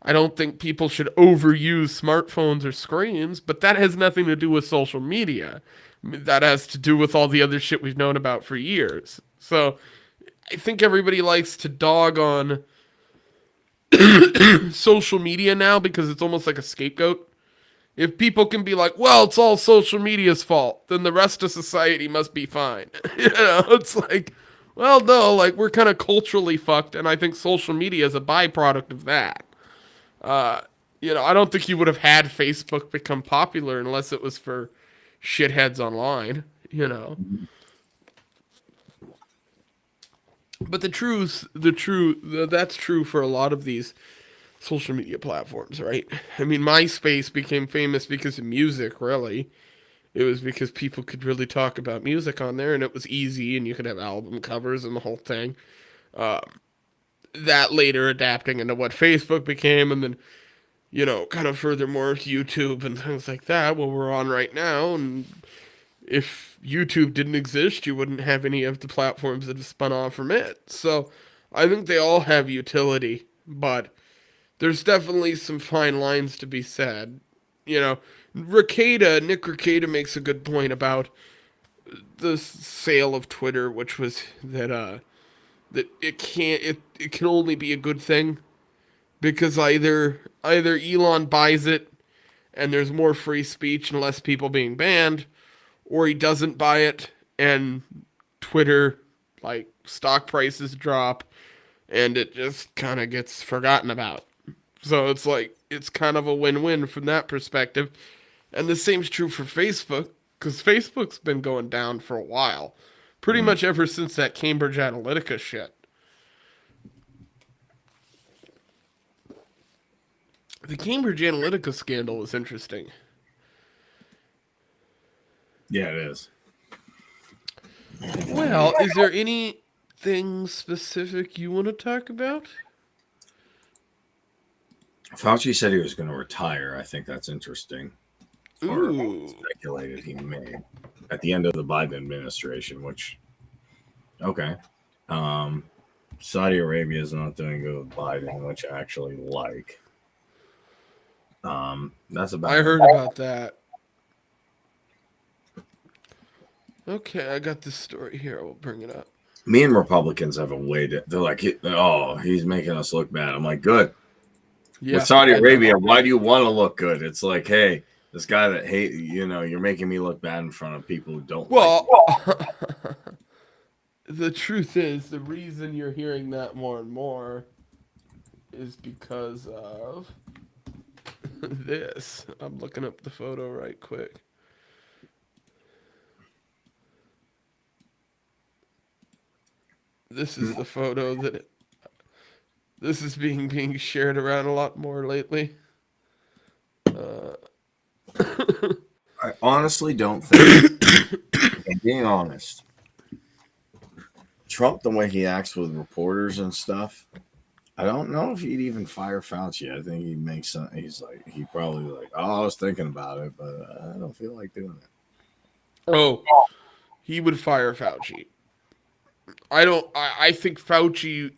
I don't think people should overuse smartphones or screens, but that has nothing to do with social media. That has to do with all the other shit we've known about for years. So I think everybody likes to dog on social media now because it's almost like a scapegoat. If people can be like, well, it's all social media's fault, then the rest of society must be fine. It's like, well, no, like we're kind of culturally fucked, and I think social media is a byproduct of that. I don't think you would have had Facebook become popular unless it was for shitheads online, But that's true for a lot of these social media platforms, right? I mean, MySpace became famous because of music, really. It was because people could really talk about music on there, and it was easy, and you could have album covers and the whole thing. That later adapting into what Facebook became, and then, kind of furthermore, YouTube and things like that, what we're on right now. And if YouTube didn't exist, you wouldn't have any of the platforms that have spun off from it. So I think they all have utility, but there's definitely some fine lines to be said. Nick Rekieta makes a good point about the sale of Twitter, which was that it can only be a good thing because either Elon buys it and there's more free speech and less people being banned, or he doesn't buy it and Twitter, like, stock prices drop and it just kind of gets forgotten about. So it's like, it's kind of a win-win from that perspective. And the same's true for Facebook, because Facebook's been going down for a while. Pretty much ever since that Cambridge Analytica shit. The Cambridge Analytica scandal is interesting. Yeah, it is. Well, is there anything specific you want to talk about? Fauci said he was going to retire. I think that's interesting. Ooh. Or speculated he may at the end of the Biden administration, which, okay. Saudi Arabia is not doing good with Biden, which I actually like. That's about I heard about that. Okay, I got this story here. I will bring it up. Me and Republicans have a way to, they're like, oh, he's making us look bad. I'm like, good. Yeah, with Saudi Arabia, why do you want to look good? It's like, hey, this guy that hate, you're making me look bad in front of people who don't. Well, the truth is, the reason you're hearing that more and more is because of this. I'm looking up the photo right quick. This is the photo that this is being shared around a lot more lately. I honestly don't think, and being honest, Trump, the way he acts with reporters and stuff, I don't know if he'd even fire Fauci. I think he'd make some. He'd probably like, oh, I was thinking about it, but I don't feel like doing it. Oh, he would fire Fauci. I think Fauci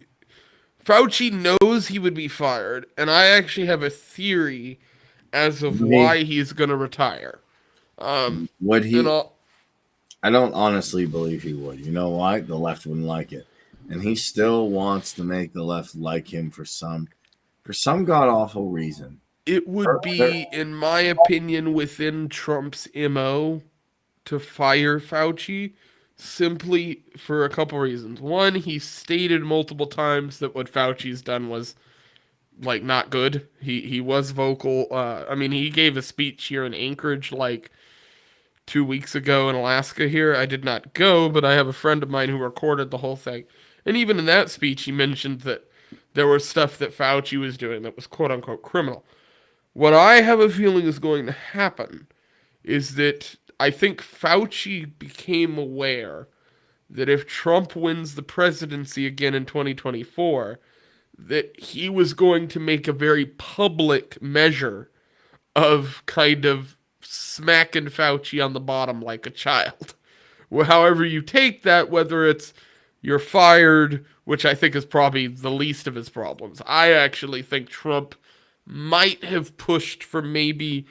knows he would be fired, and I actually have a theory as of why he's going to retire. Would he? I don't honestly believe he would. You know why? The left wouldn't like it. and he still wants to make the left like him for some god awful reason. It would be, in my opinion, within Trump's MO to fire Fauci simply for a couple reasons. One, he stated multiple times that what Fauci's done was like not good. He was vocal. I mean, he gave a speech here in Anchorage like 2 weeks ago in Alaska here. I did not go, but I have a friend of mine who recorded the whole thing. And even in that speech, he mentioned that there was stuff that Fauci was doing that was quote unquote criminal. What I have a feeling is going to happen is that I think Fauci became aware that if Trump wins the presidency again in 2024, that he was going to make a very public measure of kind of smacking Fauci on the bottom like a child. Well, however you take that, whether it's you're fired, which I think is probably the least of his problems. I actually think Trump might have pushed for maybe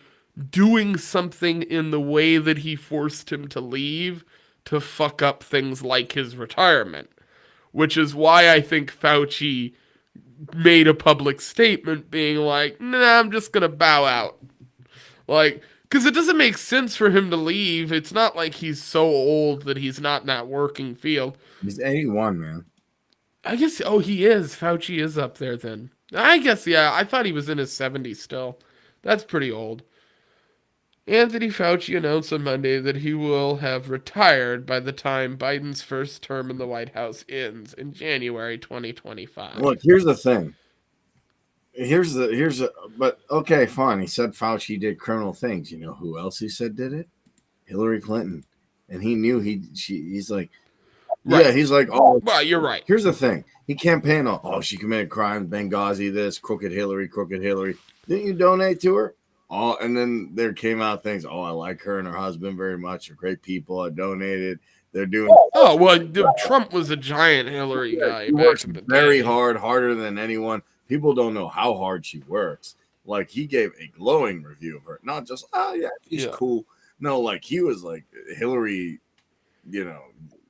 doing something in the way that he forced him to leave to fuck up things like his retirement, which is why I think Fauci made a public statement being like, nah, I'm just gonna bow out. Like, because it doesn't make sense for him to leave. It's not like he's so old that he's not in that working field. He's 81, man. I guess, oh, he is. Fauci is up there then. I guess, yeah, I thought he was in his 70s still. That's pretty old. Anthony Fauci announced on Monday that he will have retired by the time Biden's first term in the White House ends in January 2025. Look, here's the thing. But okay, fine. He said Fauci did criminal things. You know who else he said did it? Hillary Clinton. And he knew he's like, right. Yeah, he's like, oh, well, you're right. Here's the thing. He campaigned on, oh, she committed crime, Benghazi, this, crooked Hillary. Didn't you donate to her? Oh, and then there came out things, oh, I like her and her husband very much. They're great people. I donated. They're doing. Oh, well, Trump was a giant Hillary guy. He works very hard, harder than anyone. People don't know how hard she works. Like, he gave a glowing review of her. Not just, oh, yeah, she's cool. No, like, he was like, Hillary, you know,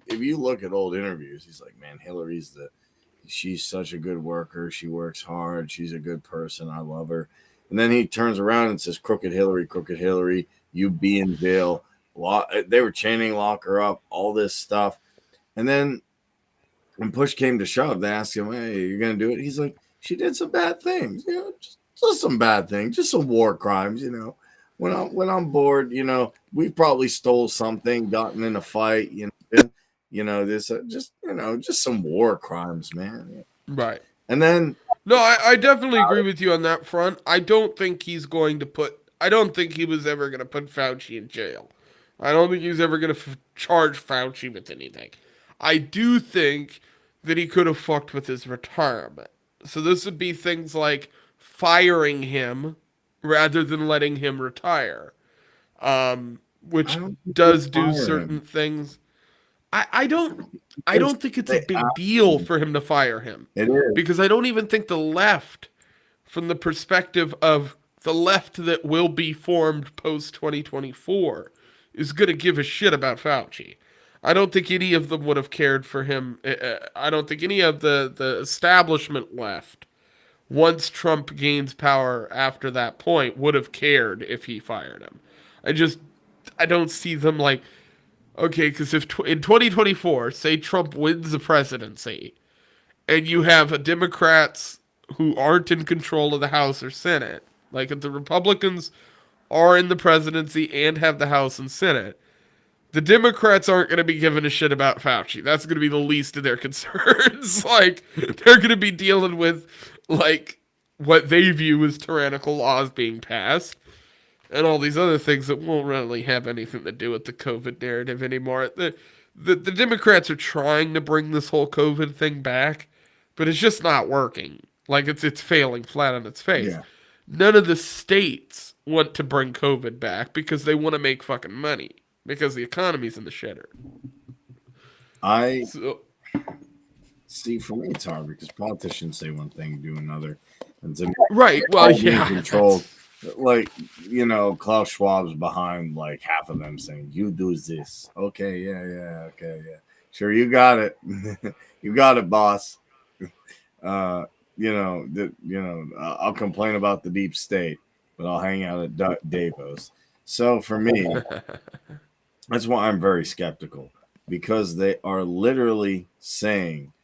if you look at old interviews, he's like, man, she's such a good worker. She works hard. She's a good person. I love her. And then he turns around and says, crooked Hillary, you be in jail. They were chanting, lock her up, all this stuff. And then when push came to shove, they asked him, hey, you're going to do it? He's like, she did some bad things, you know, just some bad things, just some war crimes, you know. When I'm bored, you know, we probably stole something, gotten in a fight, just some war crimes, man. Right. And then no, I definitely agree with you on that front. I don't think he was ever going to put Fauci in jail. I don't think he was ever going to charge Fauci with anything. I do think that he could have fucked with his retirement. So this would be things like firing him rather than letting him retire, which does do certain things. I don't think it's a big deal for him to fire him. It is. Because I don't even think the left, from the perspective of the left that will be formed post-2024, is going to give a shit about Fauci. I don't think any of them would have cared for him. I don't think any of the establishment left, once Trump gains power after that point, would have cared if he fired him. I don't see them like, okay, because if in 2024, say Trump wins the presidency, and you have Democrats who aren't in control of the House or Senate, like if the Republicans are in the presidency and have the House and Senate, the Democrats aren't going to be giving a shit about Fauci. That's going to be the least of their concerns. Like, they're going to be dealing with, like, what they view as tyrannical laws being passed, and all these other things that won't really have anything to do with the COVID narrative anymore. The Democrats are trying to bring this whole COVID thing back, but it's just not working. Like, it's failing flat on its face. Yeah. None of the states want to bring COVID back because they want to make fucking money, because the economy's in the shitter. See, for me, it's hard because politicians say one thing, do another. And right. Well, yeah. Control. Like, you know, Klaus Schwab's behind like half of them saying, you do this. Okay, yeah. Sure, you got it. You got it, boss. I'll complain about the deep state, but I'll hang out at Davos. So for me, that's why I'm very skeptical, because they are literally saying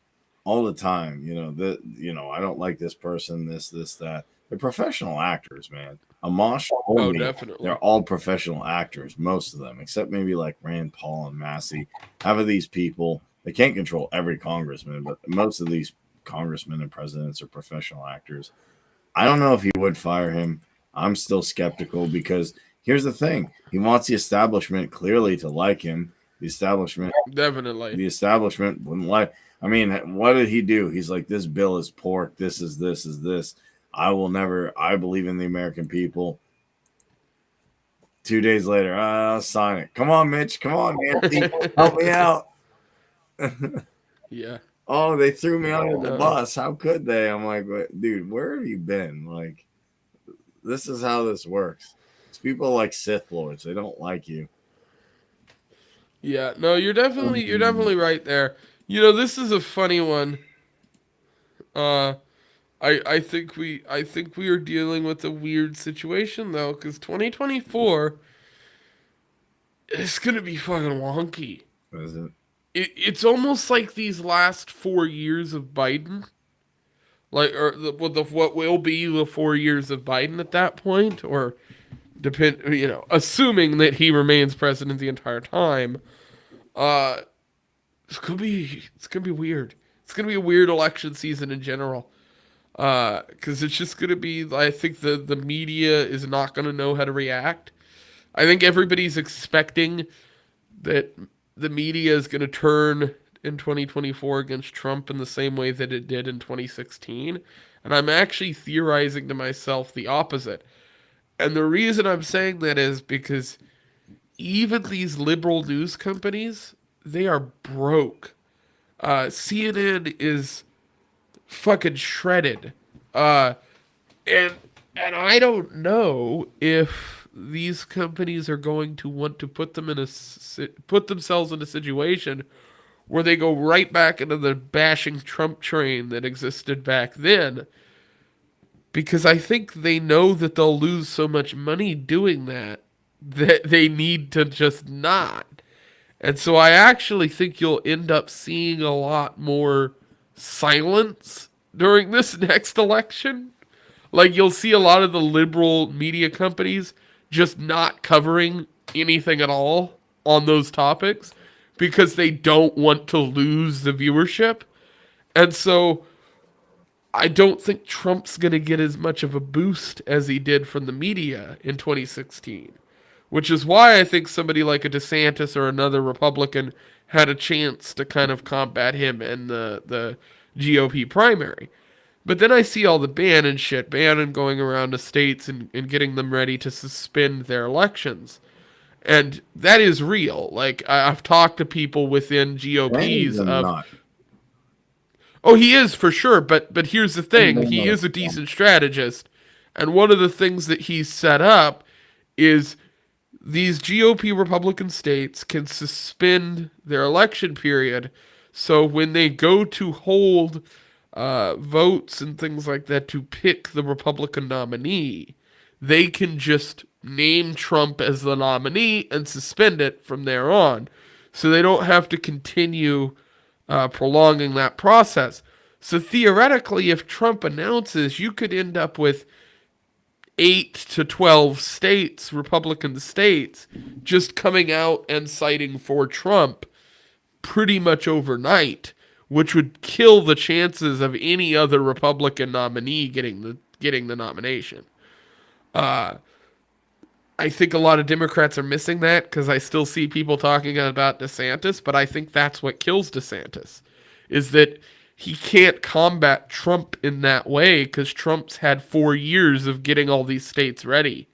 all the time, I don't like this person, this, that. They're professional actors, man. Amash told me definitely. they're all professional actors, most of them, except maybe like Rand Paul and Massey. Half of these people, they can't control every congressman, but most of these congressmen and presidents are professional actors. I don't know if he would fire him. I'm still skeptical, because here's the thing. He wants the establishment clearly to like him. The establishment wouldn't like. I mean, what did he do? He's like, this bill is pork. This is this. I believe in the American people. 2 days later, I'll sign it. Come on, Mitch. Come on, Nancy. Help me out. Yeah. Oh, they threw me under the bus. How could they? I'm like, dude, where have you been? Like, this is how this works. It's people like Sith Lords. They don't like you. Yeah, no, you're definitely right there. This is a funny one. I think we are dealing with a weird situation though, because 2024 is gonna be fucking wonky. Is it? It's almost like these last 4 years of Biden, what will be the 4 years of Biden at that point, or assuming that he remains president the entire time. It's gonna be weird. It's gonna be a weird election season in general. Because it's just gonna be. I think the media is not gonna know how to react. I think everybody's expecting that the media is gonna turn in 2024 against Trump in the same way that it did in 2016, and I'm actually theorizing to myself the opposite. And the reason I'm saying that is because even these liberal news companies, they are broke. CNN is fucking shredded. And I don't know if these companies are going to want to put themselves in a situation where they go right back into the bashing Trump train that existed back then, because I think they know that they'll lose so much money doing that they need to just not. And so I actually think you'll end up seeing a lot more silence during this next election. Like, you'll see a lot of the liberal media companies just not covering anything at all on those topics because they don't want to lose the viewership. And so I don't think Trump's going to get as much of a boost as he did from the media in 2016, which is why I think somebody like a DeSantis or another Republican had a chance to kind of combat him in the GOP primary. But then I see all the Bannon going around to states and getting them ready to suspend their elections. And that is real. Like, I've talked to people within GOPs of... Oh, he is for sure, but here's the thing. He is a decent strategist. And one of the things that he's set up is these GOP Republican states can suspend their election period. So when they go to hold votes and things like that to pick the Republican nominee, they can just name Trump as the nominee and suspend it from there on. So they don't have to continue prolonging that process. So theoretically, if Trump announces, you could end up with 8 to 12 states, Republican states, just coming out and citing for Trump pretty much overnight, which would kill the chances of any other Republican nominee getting the nomination. I think a lot of Democrats are missing that because I still see people talking about DeSantis, but I think that's what kills DeSantis, is that he can't combat Trump in that way because Trump's had 4 years of getting all these states ready.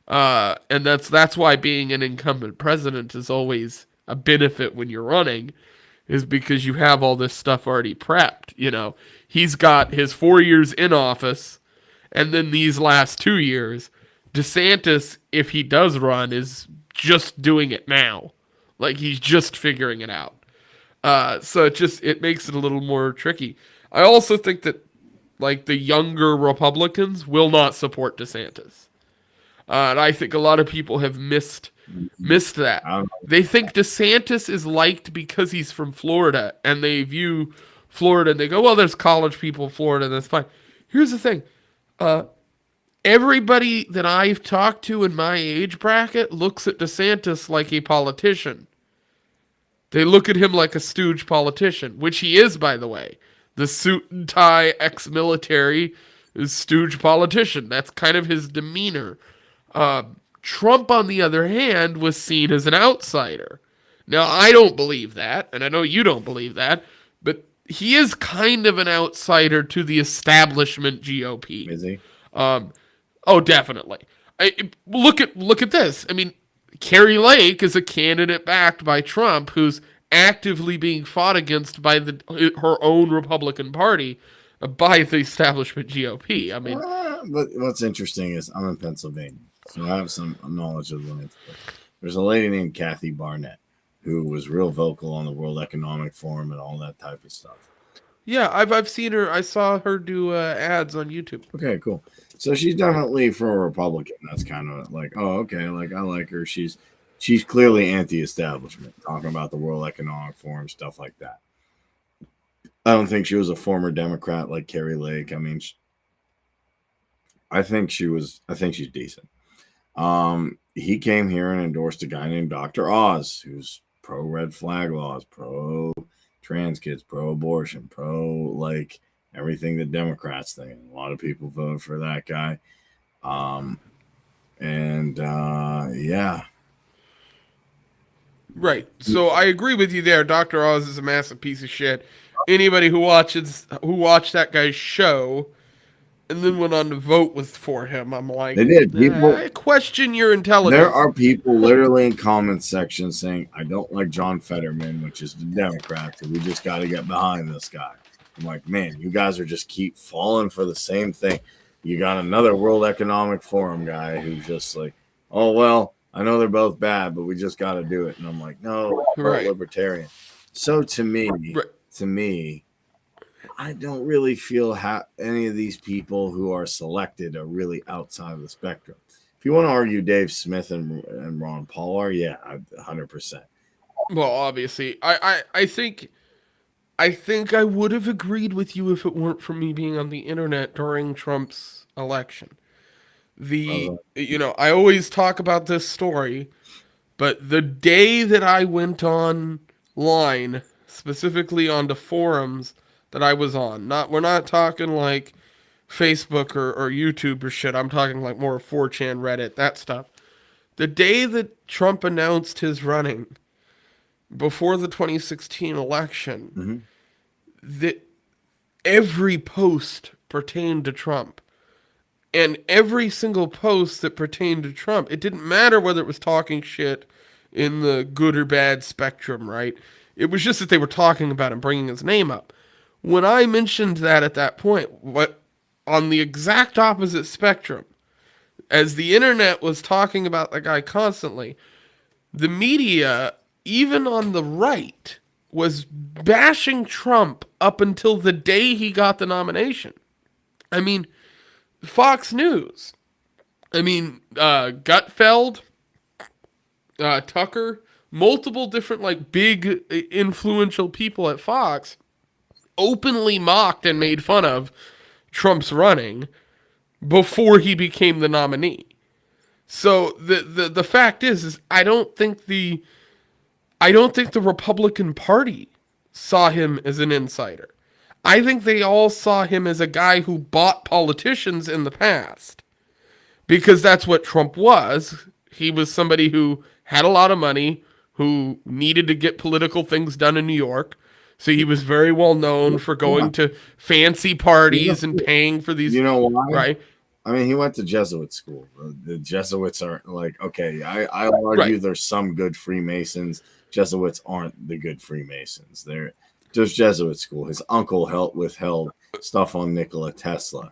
And that's why being an incumbent president is always a benefit when you're running, is because you have all this stuff already prepped. He's got his 4 years in office, and then these last 2 years. DeSantis, if he does run, is just doing it now. Like, he's just figuring it out. So it makes it a little more tricky. I also think that like the younger Republicans will not support DeSantis. And I think a lot of people have missed that. They think DeSantis is liked because he's from Florida, and they view Florida and they go, well, there's college people in Florida, and that's fine. Here's the thing. Everybody that I've talked to in my age bracket looks at DeSantis like a politician. They look at him like a stooge politician, which he is, by the way. The suit and tie ex-military is stooge politician. That's kind of his demeanor. Trump, on the other hand, was seen as an outsider. Now, I don't believe that, and I know you don't believe that, but he is kind of an outsider to the establishment GOP. Is he? Oh, definitely. Look at this. I mean, Carrie Lake is a candidate backed by Trump who's actively being fought against by her own Republican Party by the establishment GOP. I mean, but what's interesting is I'm in Pennsylvania, so I have some knowledge of the landscape. There's a lady named Kathy Barnett who was real vocal on the World Economic Forum and all that type of stuff. Yeah, I've seen her. I saw her do ads on YouTube. Okay, cool. So she's definitely for a Republican. That's kind of like, oh, okay, like I like her. She's clearly anti-establishment, talking about the World Economic Forum, stuff like that. I don't think she was a former Democrat like Carrie Lake. I mean, I think she's decent. He came here and endorsed a guy named Dr. Oz, who's pro red flag laws, pro trans kids, pro abortion, pro like everything the Democrats think. A lot of people voted for that guy. Yeah. Right. So I agree with you there. Dr. Oz is a massive piece of shit. Anybody who watched that guy's show and then went on to vote for him, I'm like, they did. People I question your intelligence. There are people literally in comment section saying, I don't like John Fetterman, which is the Democrat, so we just got to get behind this guy. I'm like, man, you guys are just keep falling for the same thing. You got another World Economic Forum guy who's just like, oh, well, I know they're both bad, but we just got to do it. And I'm like, no, I'm libertarian. So to me, I don't really feel any of these people who are selected are really outside of the spectrum. If you want to argue Dave Smith and Ron Paul are, yeah, 100%. Well, obviously, I think I would have agreed with you if it weren't for me being on the internet during Trump's election. I always talk about this story, but the day that I went online, specifically onto forums that I was on, we're not talking like Facebook or YouTube or shit. I'm talking like more 4chan, Reddit, that stuff. The day that Trump announced his running before the 2016 election, that every post pertained to Trump. And every single post that pertained to Trump, it didn't matter whether it was talking shit in the good or bad spectrum, right? It was just that they were talking about him, bringing his name up. When I mentioned that at that point, on the exact opposite spectrum, as the internet was talking about the guy constantly, the media, even on the right, was bashing Trump up until the day he got the nomination. I mean, Fox News. I mean, Gutfeld, Tucker, multiple different like big influential people at Fox openly mocked and made fun of Trump's running before he became the nominee. So the fact is I don't think the Republican Party saw him as an insider. I think they all saw him as a guy who bought politicians in the past. Because that's what Trump was. He was somebody who had a lot of money, who needed to get political things done in New York. So he was very well known for going to fancy parties and paying for these. You know why? Right? I mean, he went to Jesuit school. The Jesuits are like, okay, I'll argue there's some good Freemasons. Jesuits aren't the good Freemasons. They're just Jesuit school. His uncle withheld stuff on Nikola Tesla.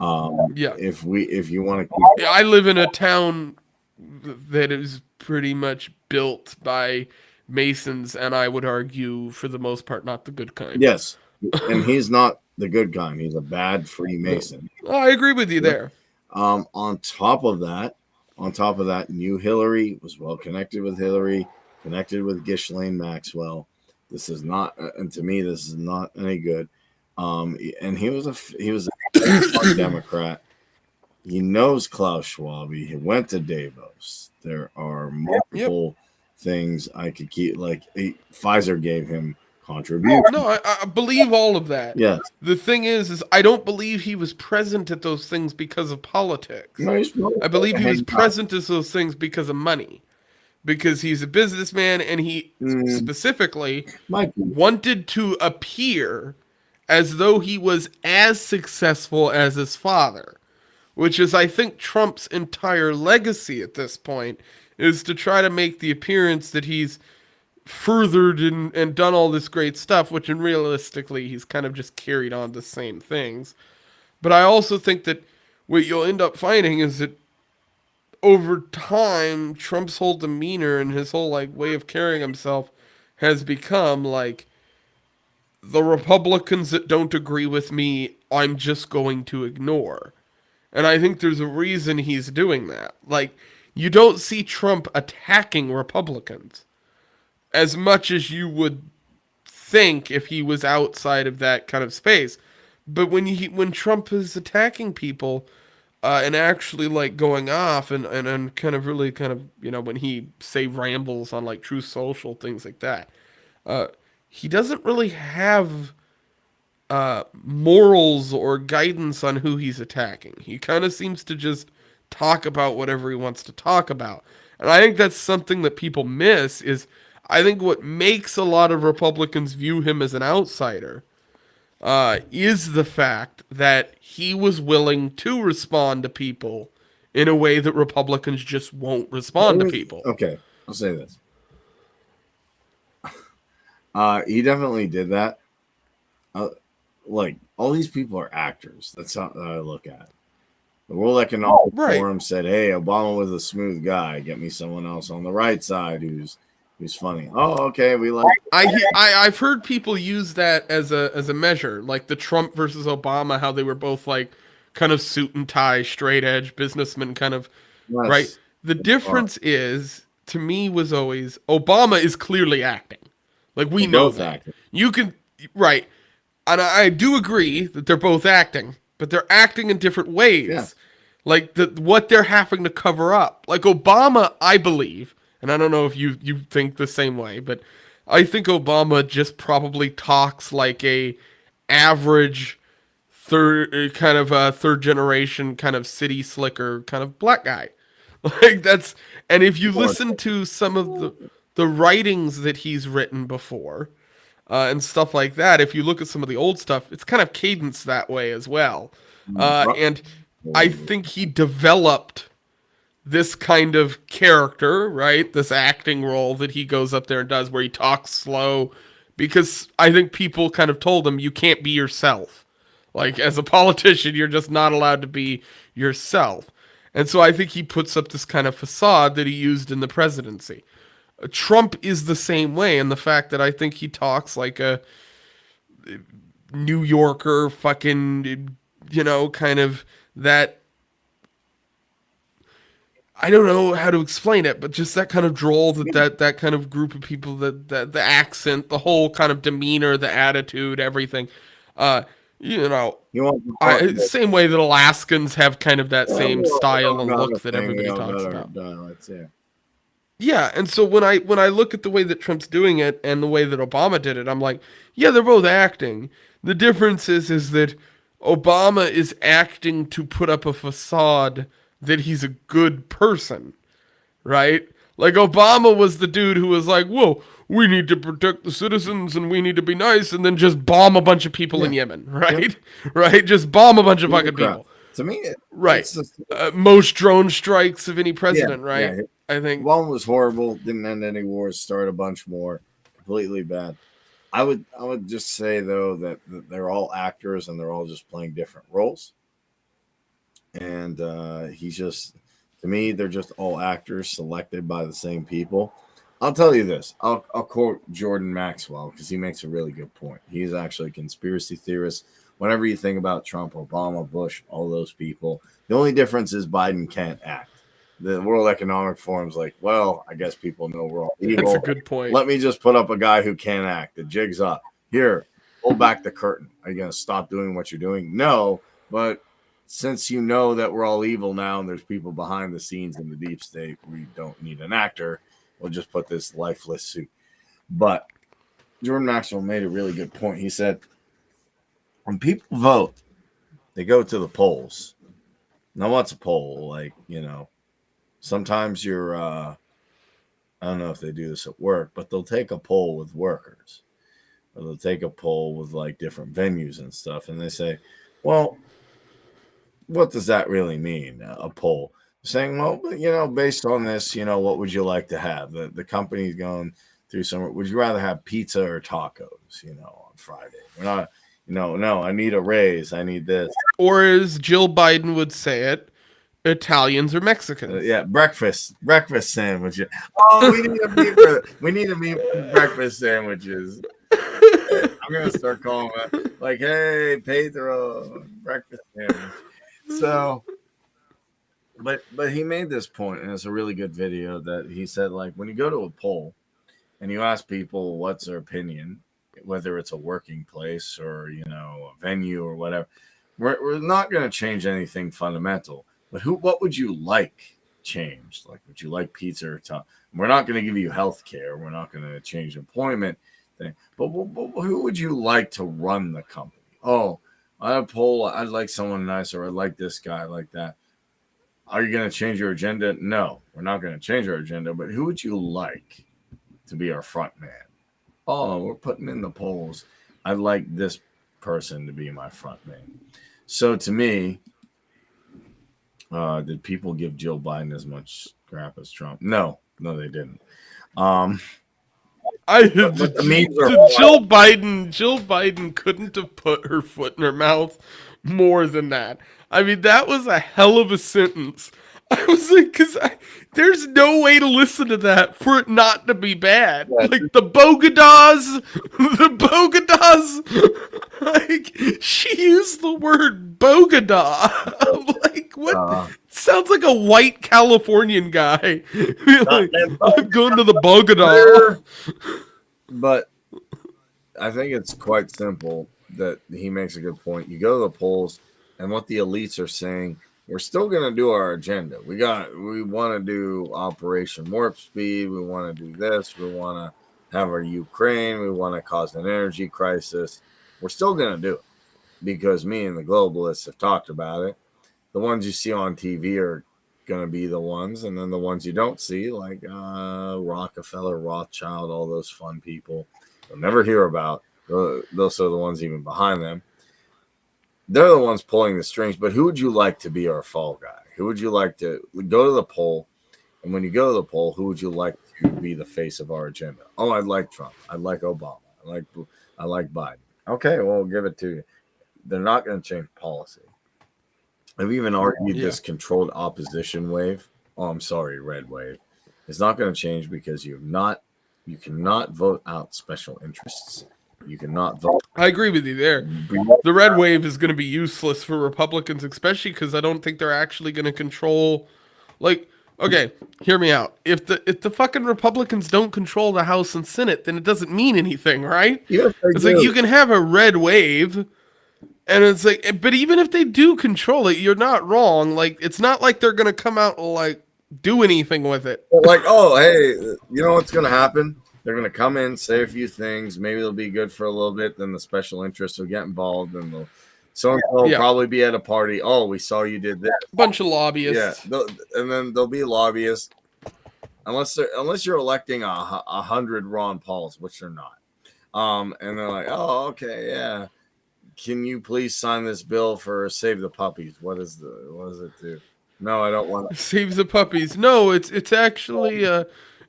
If you want to, I live in a town that is pretty much built by Masons, and I would argue, for the most part, not the good kind. Yes, and he's not the good kind. He's a bad Freemason. I agree with you there. On top of that, knew Hillary, was well connected with Hillary, connected with Ghislaine Maxwell. This is not, and to me, this is not any good. And he was a Democrat. He knows Klaus Schwab. He went to Davos. There are multiple things I could keep. Like Pfizer gave him contribution. No, I believe all of that. Yes. The thing is I don't believe he was present at those things because of politics. No, I believe he was present at those things because of money. Because he's a businessman, and he specifically wanted to appear as though he was as successful as his father, which is, I think, Trump's entire legacy at this point, is to try to make the appearance that he's furthered and done all this great stuff, which in realistically he's kind of just carried on the same things. But I also think that what you'll end up finding is that over time, Trump's whole demeanor and his whole way of carrying himself has become like, the Republicans that don't agree with me, I'm just going to ignore. And I think there's a reason he's doing that. Like, you don't see Trump attacking Republicans as much as you would think if he was outside of that kind of space. But when Trump is attacking people, and actually going off and kind of really kind of, when he rambles on Truth Social, things like that, he doesn't really have morals or guidance on who he's attacking. He kind of seems to just talk about whatever he wants to talk about. And I think that's something that people miss. Is I think what makes a lot of Republicans view him as an outsider is the fact that he was willing to respond to people in a way that Republicans just won't respond to people. Okay, I'll say this. He definitely did that. All these people are actors. That's how I look at it. The World Economic Forum said, "Hey, Obama was a smooth guy. Get me someone else on the right side who's funny." Oh, okay, we like. I've heard people use that as a measure, like the Trump versus Obama, how they were both kind of suit and tie, straight edge businessmen, kind of right. The difference is, to me, was always Obama is clearly acting. We know that. Acting. You can and I do agree that they're both acting, but they're acting in different ways. Yeah. What they're having to cover up. Obama, I believe. And I don't know if you think the same way, but I think Obama just probably talks like a average third generation kind of city slicker kind of black guy. And if you listen to some of the writings that he's written before and stuff like that, if you look at some of the old stuff, it's kind of cadenced that way as well. And I think he developed this kind of character, right? This acting role that he goes up there and does, where he talks slow, because I think people kind of told him, you can't be yourself. As a politician, you're just not allowed to be yourself. And so I think he puts up this kind of facade that he used in the presidency. Trump is the same way, in the fact that I think he talks like a New Yorker, fucking, kind of that. I don't know how to explain it, but just that kind of drawl, that kind of group of people, that the accent, the whole kind of demeanor, the attitude, everything. Same way that Alaskans have kind of that same style and look that everybody talks about. Yeah, and so when I look at the way that Trump's doing it and the way that Obama did it, I'm like, yeah, they're both acting. The difference is that Obama is acting to put up a facade that he's a good person, right? Obama was the dude who was like, whoa, we need to protect the citizens and we need to be nice, and then just bomb a bunch of people in Yemen, right? Yeah. Right? Just bomb a bunch of fucking people. To me, most drone strikes of any president, right? Yeah. I think one was horrible, didn't end any wars, start a bunch more, completely bad. I would just say though that they're all actors and they're all just playing different roles. And he's just, to me, they're just all actors selected by the same people. I'll tell you this. I'll quote Jordan Maxwell because he makes a really good point. He's actually a conspiracy theorist. Whenever you think about Trump, Obama, Bush, all those people, the only difference is Biden can't act. The World Economic Forum's like, well, I guess people know we're all evil. That's a good point. Let me just put up a guy who can't act. The jig's up. Here, pull back the curtain. Are you going to stop doing what you're doing? No, but since you know that we're all evil now and there's people behind the scenes in the deep state, we don't need an actor. We'll just put this lifeless suit. But Jordan Maxwell made a really good point. He said, when people vote, they go to the polls. Now, what's a poll? Like, sometimes you're, I don't know if they do this at work, but they'll take a poll with workers. Or they'll take a poll with like different venues and stuff. And they say, well, what does that really mean? A poll? Saying, well, based on this, what would you like to have? The company's going through some. Would you rather have pizza or tacos? On Friday. We're not. No. I need a raise. I need this. Or as Jill Biden would say it, Italians or Mexicans. Yeah, breakfast sandwiches. Oh, we need a meat for breakfast sandwiches. I'm gonna start calling it like, hey, Pedro, breakfast sandwich. So. But he made this point, and it's a really good video that he said, like, when you go to a poll and you ask people what's their opinion, whether it's a working place or, a venue or whatever, we're not going to change anything fundamental. But what would you like changed? Like, would you like pizza or time? We're not going to give you health care. We're not going to change employment thing. But who would you like to run the company? Oh, on a poll, I'd like someone nice, or I'd like this guy, like that. Are you going to change your agenda? No, we're not going to change our agenda. But who would you like to be our front man? Oh, we're putting in the polls. I'd like this person to be my front man. So to me, did people give Jill Biden as much crap as Trump? No, they didn't. Jill Biden couldn't have put her foot in her mouth more than that. I mean, that was a hell of a sentence. I was like, because there's no way to listen to that for it not to be bad. Yeah. Like, the Bogadas, like, she used the word Bogada. Like, what? Sounds like a white Californian guy. Like, I'm going to the Bogada. But I think it's quite simple that he makes a good point. You go to the polls, and what the elites are saying, we're still going to do our agenda. We want to do Operation Warp Speed. We want to do this. We want to have our Ukraine. We want to cause an energy crisis. We're still going to do it because me and the globalists have talked about it. The ones you see on TV are going to be the ones, and then the ones you don't see, like Rockefeller, Rothschild, all those fun people you'll never hear about. Those are the ones even behind them. They're the ones pulling the strings, but who would you like to be our fall guy? Who would you like to go to the poll? And when you go to the poll, who would you like to be the face of our agenda? Oh, I'd like Trump. I'd like Obama. I like Biden. Okay, well, we'll give it to you. They're not going to change policy. I've even argued this controlled opposition wave. Oh, I'm sorry, red wave. It's not going to change because you cannot vote out special interests. You cannot vote. I agree with you there. The red wave is going to be useless for Republicans, especially because I don't think they're actually going to control. Like, okay, hear me out. If the fucking Republicans don't control the House and Senate, then it doesn't mean anything, right? Yes, it's like you can have a red wave, and it's like, but even if they do control it, you're not wrong. Like, it's not like they're going to come out and like do anything with it. Like, oh, hey, you know what's going to happen? They're going to come in, say a few things. Maybe they'll be good for a little bit. Then the special interests will get involved, and they'll probably be at a party. Oh, we saw you did this. Bunch of lobbyists. Yeah, and then there'll be lobbyists. Unless you're electing 100 Ron Pauls, which they're not. And they're like, oh, okay, yeah. Can you please sign this bill for Save the Puppies? What does it do? No, I don't want to. Save the Puppies. No, it's actually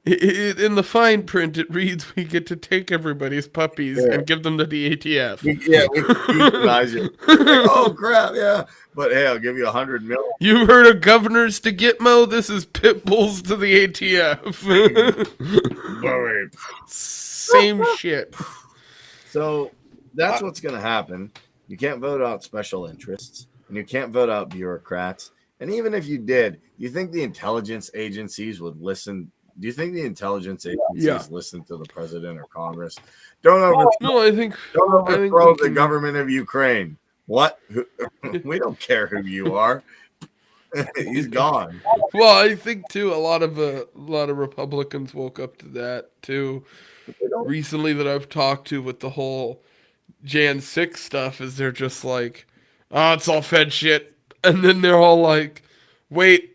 In the fine print, it reads, "We get to take everybody's puppies and give them to the ATF." We euthanize you. Like, oh crap, yeah. But hey, I'll give you 100 million. You heard of governors to Gitmo? This is pit bulls to the ATF. Same shit. So that's what's going to happen. You can't vote out special interests, and you can't vote out bureaucrats. And even if you did, you think the intelligence agencies would listen? Do you think the intelligence agencies listen to the president or Congress? Don't overthrow the government of Ukraine. What? We don't care who you are. He's gone. Well, I think too. A lot of Republicans woke up to that too. Recently, that I've talked to with the whole Jan 6 stuff, is they're just like, "Oh, it's all Fed shit," and then they're all like, "Wait.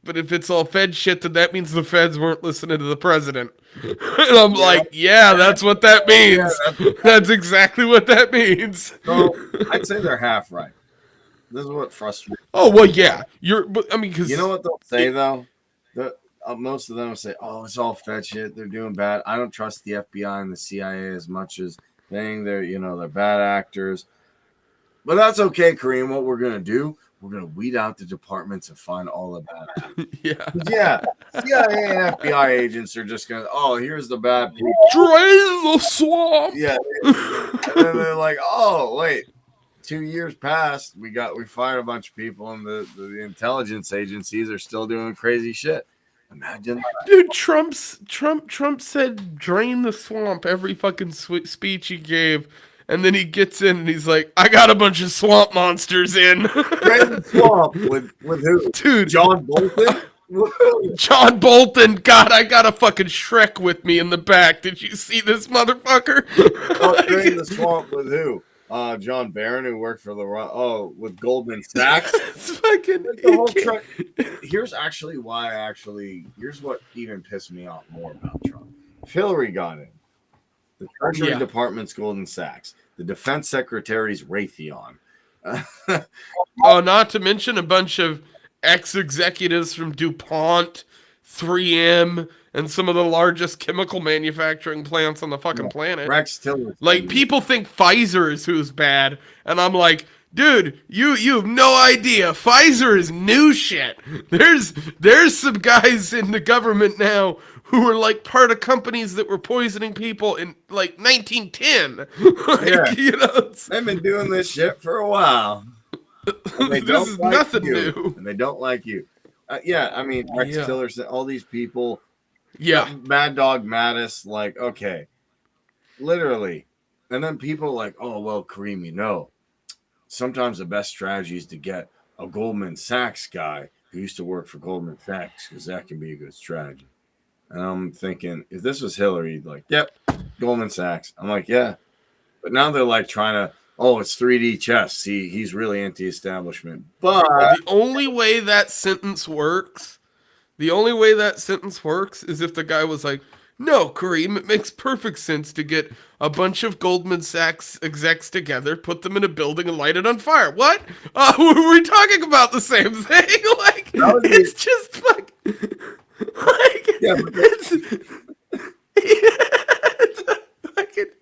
But if it's all Fed shit, then that means the Feds weren't listening to the president." And I'm like, yeah, that's what that means. That's exactly what that means. So I'd say they're half right. This is what frustrates me. Oh, well, yeah. Because you know what they'll say, though? Most of them will say, oh, it's all Fed shit. They're doing bad. I don't trust the FBI and the CIA as much as saying they're bad actors. But that's okay, Kareem. What we're going to do, we're going to weed out the departments and find all the bad actors. CIA and FBI agents are just going to, oh, here's the bad people. Drain the swamp. Yeah. And then they're like, oh, wait. 2 years passed. We fired a bunch of people, and the intelligence agencies are still doing crazy shit. Imagine that. Dude, Trump said drain the swamp every fucking speech he gave. And then he gets in and he's like, I got a bunch of swamp monsters in. Drain the swamp with who? Dude. John Bolton? John Bolton. God, I got a fucking Shrek with me in the back. Did you see this motherfucker? Drain the swamp with who? John Barron, who worked for with Goldman Sachs. It's fucking the whole truck. Here's what even pissed me off more about Trump. If Hillary got in, the Treasury Department's Goldman Sachs, the Defense Secretary's Raytheon. Not to mention a bunch of ex-executives from DuPont, 3M, and some of the largest chemical manufacturing plants on the fucking planet. Rex Tillerson. Like, people think Pfizer is who's bad, and I'm like, dude, you have no idea. Pfizer is new shit. There's some guys in the government now who are like part of companies that were poisoning people in like 1910. They've been doing this shit for a while. This is nothing new. And they don't like you. Rex Tillerson, all these people. Yeah. Mad Dog Mattis, like, okay. Literally. And then people are like, oh, well, Kareem, sometimes the best strategy is to get a Goldman Sachs guy who used to work for Goldman Sachs, because that can be a good strategy. And I'm thinking, if this was Hillary, like, yep, Goldman Sachs. I'm like, yeah. But now they're like trying to, it's 3D chess. See, he's really anti-establishment. But the only way that sentence works is if the guy was like, no, Kareem, it makes perfect sense to get a bunch of Goldman Sachs execs together, put them in a building, and light it on fire. What? Were we talking about the same thing? Like, it's just like,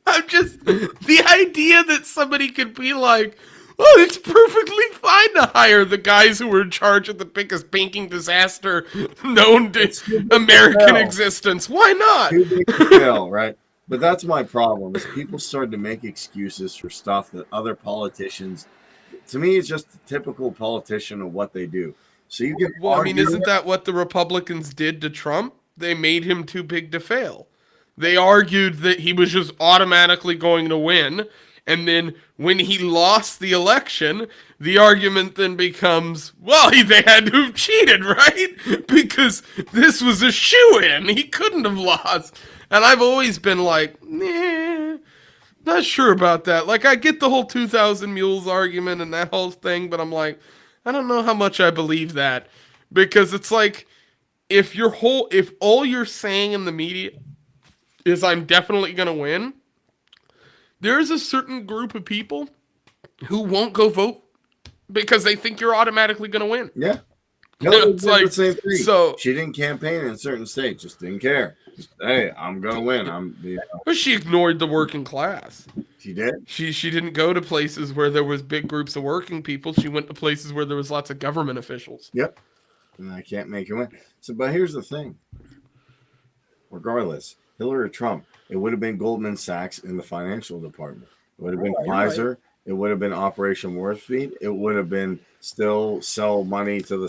I'm just, the idea that somebody could be like, oh, it's perfectly fine to hire the guys who were in charge of the biggest banking disaster known to American existence. Why not? Too big to fail, right? But that's my problem, is people started to make excuses for stuff that other politicians, to me, it's just the typical politician of what they do. So you can isn't that what the Republicans did to Trump? They made him too big to fail. They argued that he was just automatically going to win. And then when he lost the election, the argument then becomes, well, they had to have cheated, right? Because this was a shoo-in. He couldn't have lost. And I've always been like, not sure about that. Like, I get the whole 2,000 mules argument and that whole thing, but I'm like, I don't know how much I believe that. Because it's like, if all you're saying in the media is I'm definitely going to win, there's a certain group of people who won't go vote because they think you're automatically going to win. Yeah. It's like, the same thing. So she didn't campaign in certain states, just didn't care. Hey, I'm gonna win. But she ignored the working class. She did. She didn't go to places where there was big groups of working people. She went to places where there was lots of government officials. Yep. And I can't make you win. So, but here's the thing. Regardless, Hillary or Trump, it would have been Goldman Sachs in the financial department. It would have been Pfizer. Right. It would have been Operation Warp Speed. It would have been still sell weapons, to the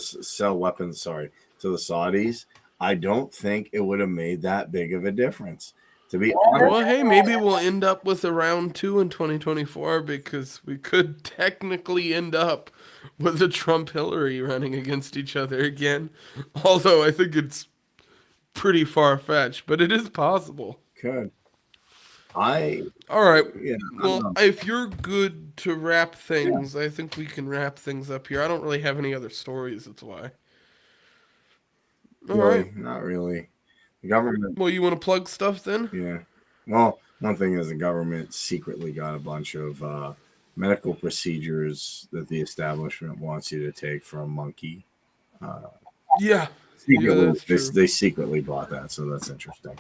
Saudis. I don't think it would have made that big of a difference. To be honest. Well, hey, maybe we'll end up with a round 2 in 2024 because we could technically end up with a Trump-Hillary running against each other again. Although I think it's pretty far-fetched, but it is possible. Could. All right. Yeah, well, if you're good to wrap things, I think we can wrap things up here. I don't really have any other stories, that's why. All right. Not really. The government. Well, you want to plug stuff then? Yeah. Well, one thing is the government secretly got a bunch of medical procedures that the establishment wants you to take for a monkey. Yeah. They secretly bought that, so that's interesting.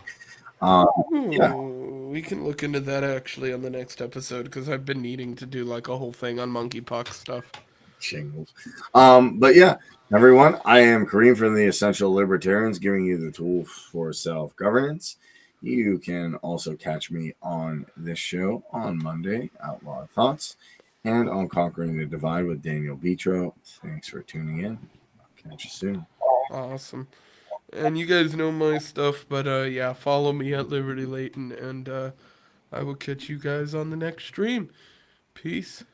We can look into that actually on the next episode because I've been needing to do like a whole thing on monkeypox stuff. Shingles. But yeah, everyone, I am Kareem from the Essential Libertarians, giving you the tool for self-governance. You can also catch me on this show on Monday, Outlawed Thoughts, and on Conquering the Divide with Daniel Bitro. Thanks for tuning in. I'll catch you soon. Awesome. And you guys know my stuff, but yeah, follow me at Liberty Layton, and I will catch you guys on the next stream. Peace.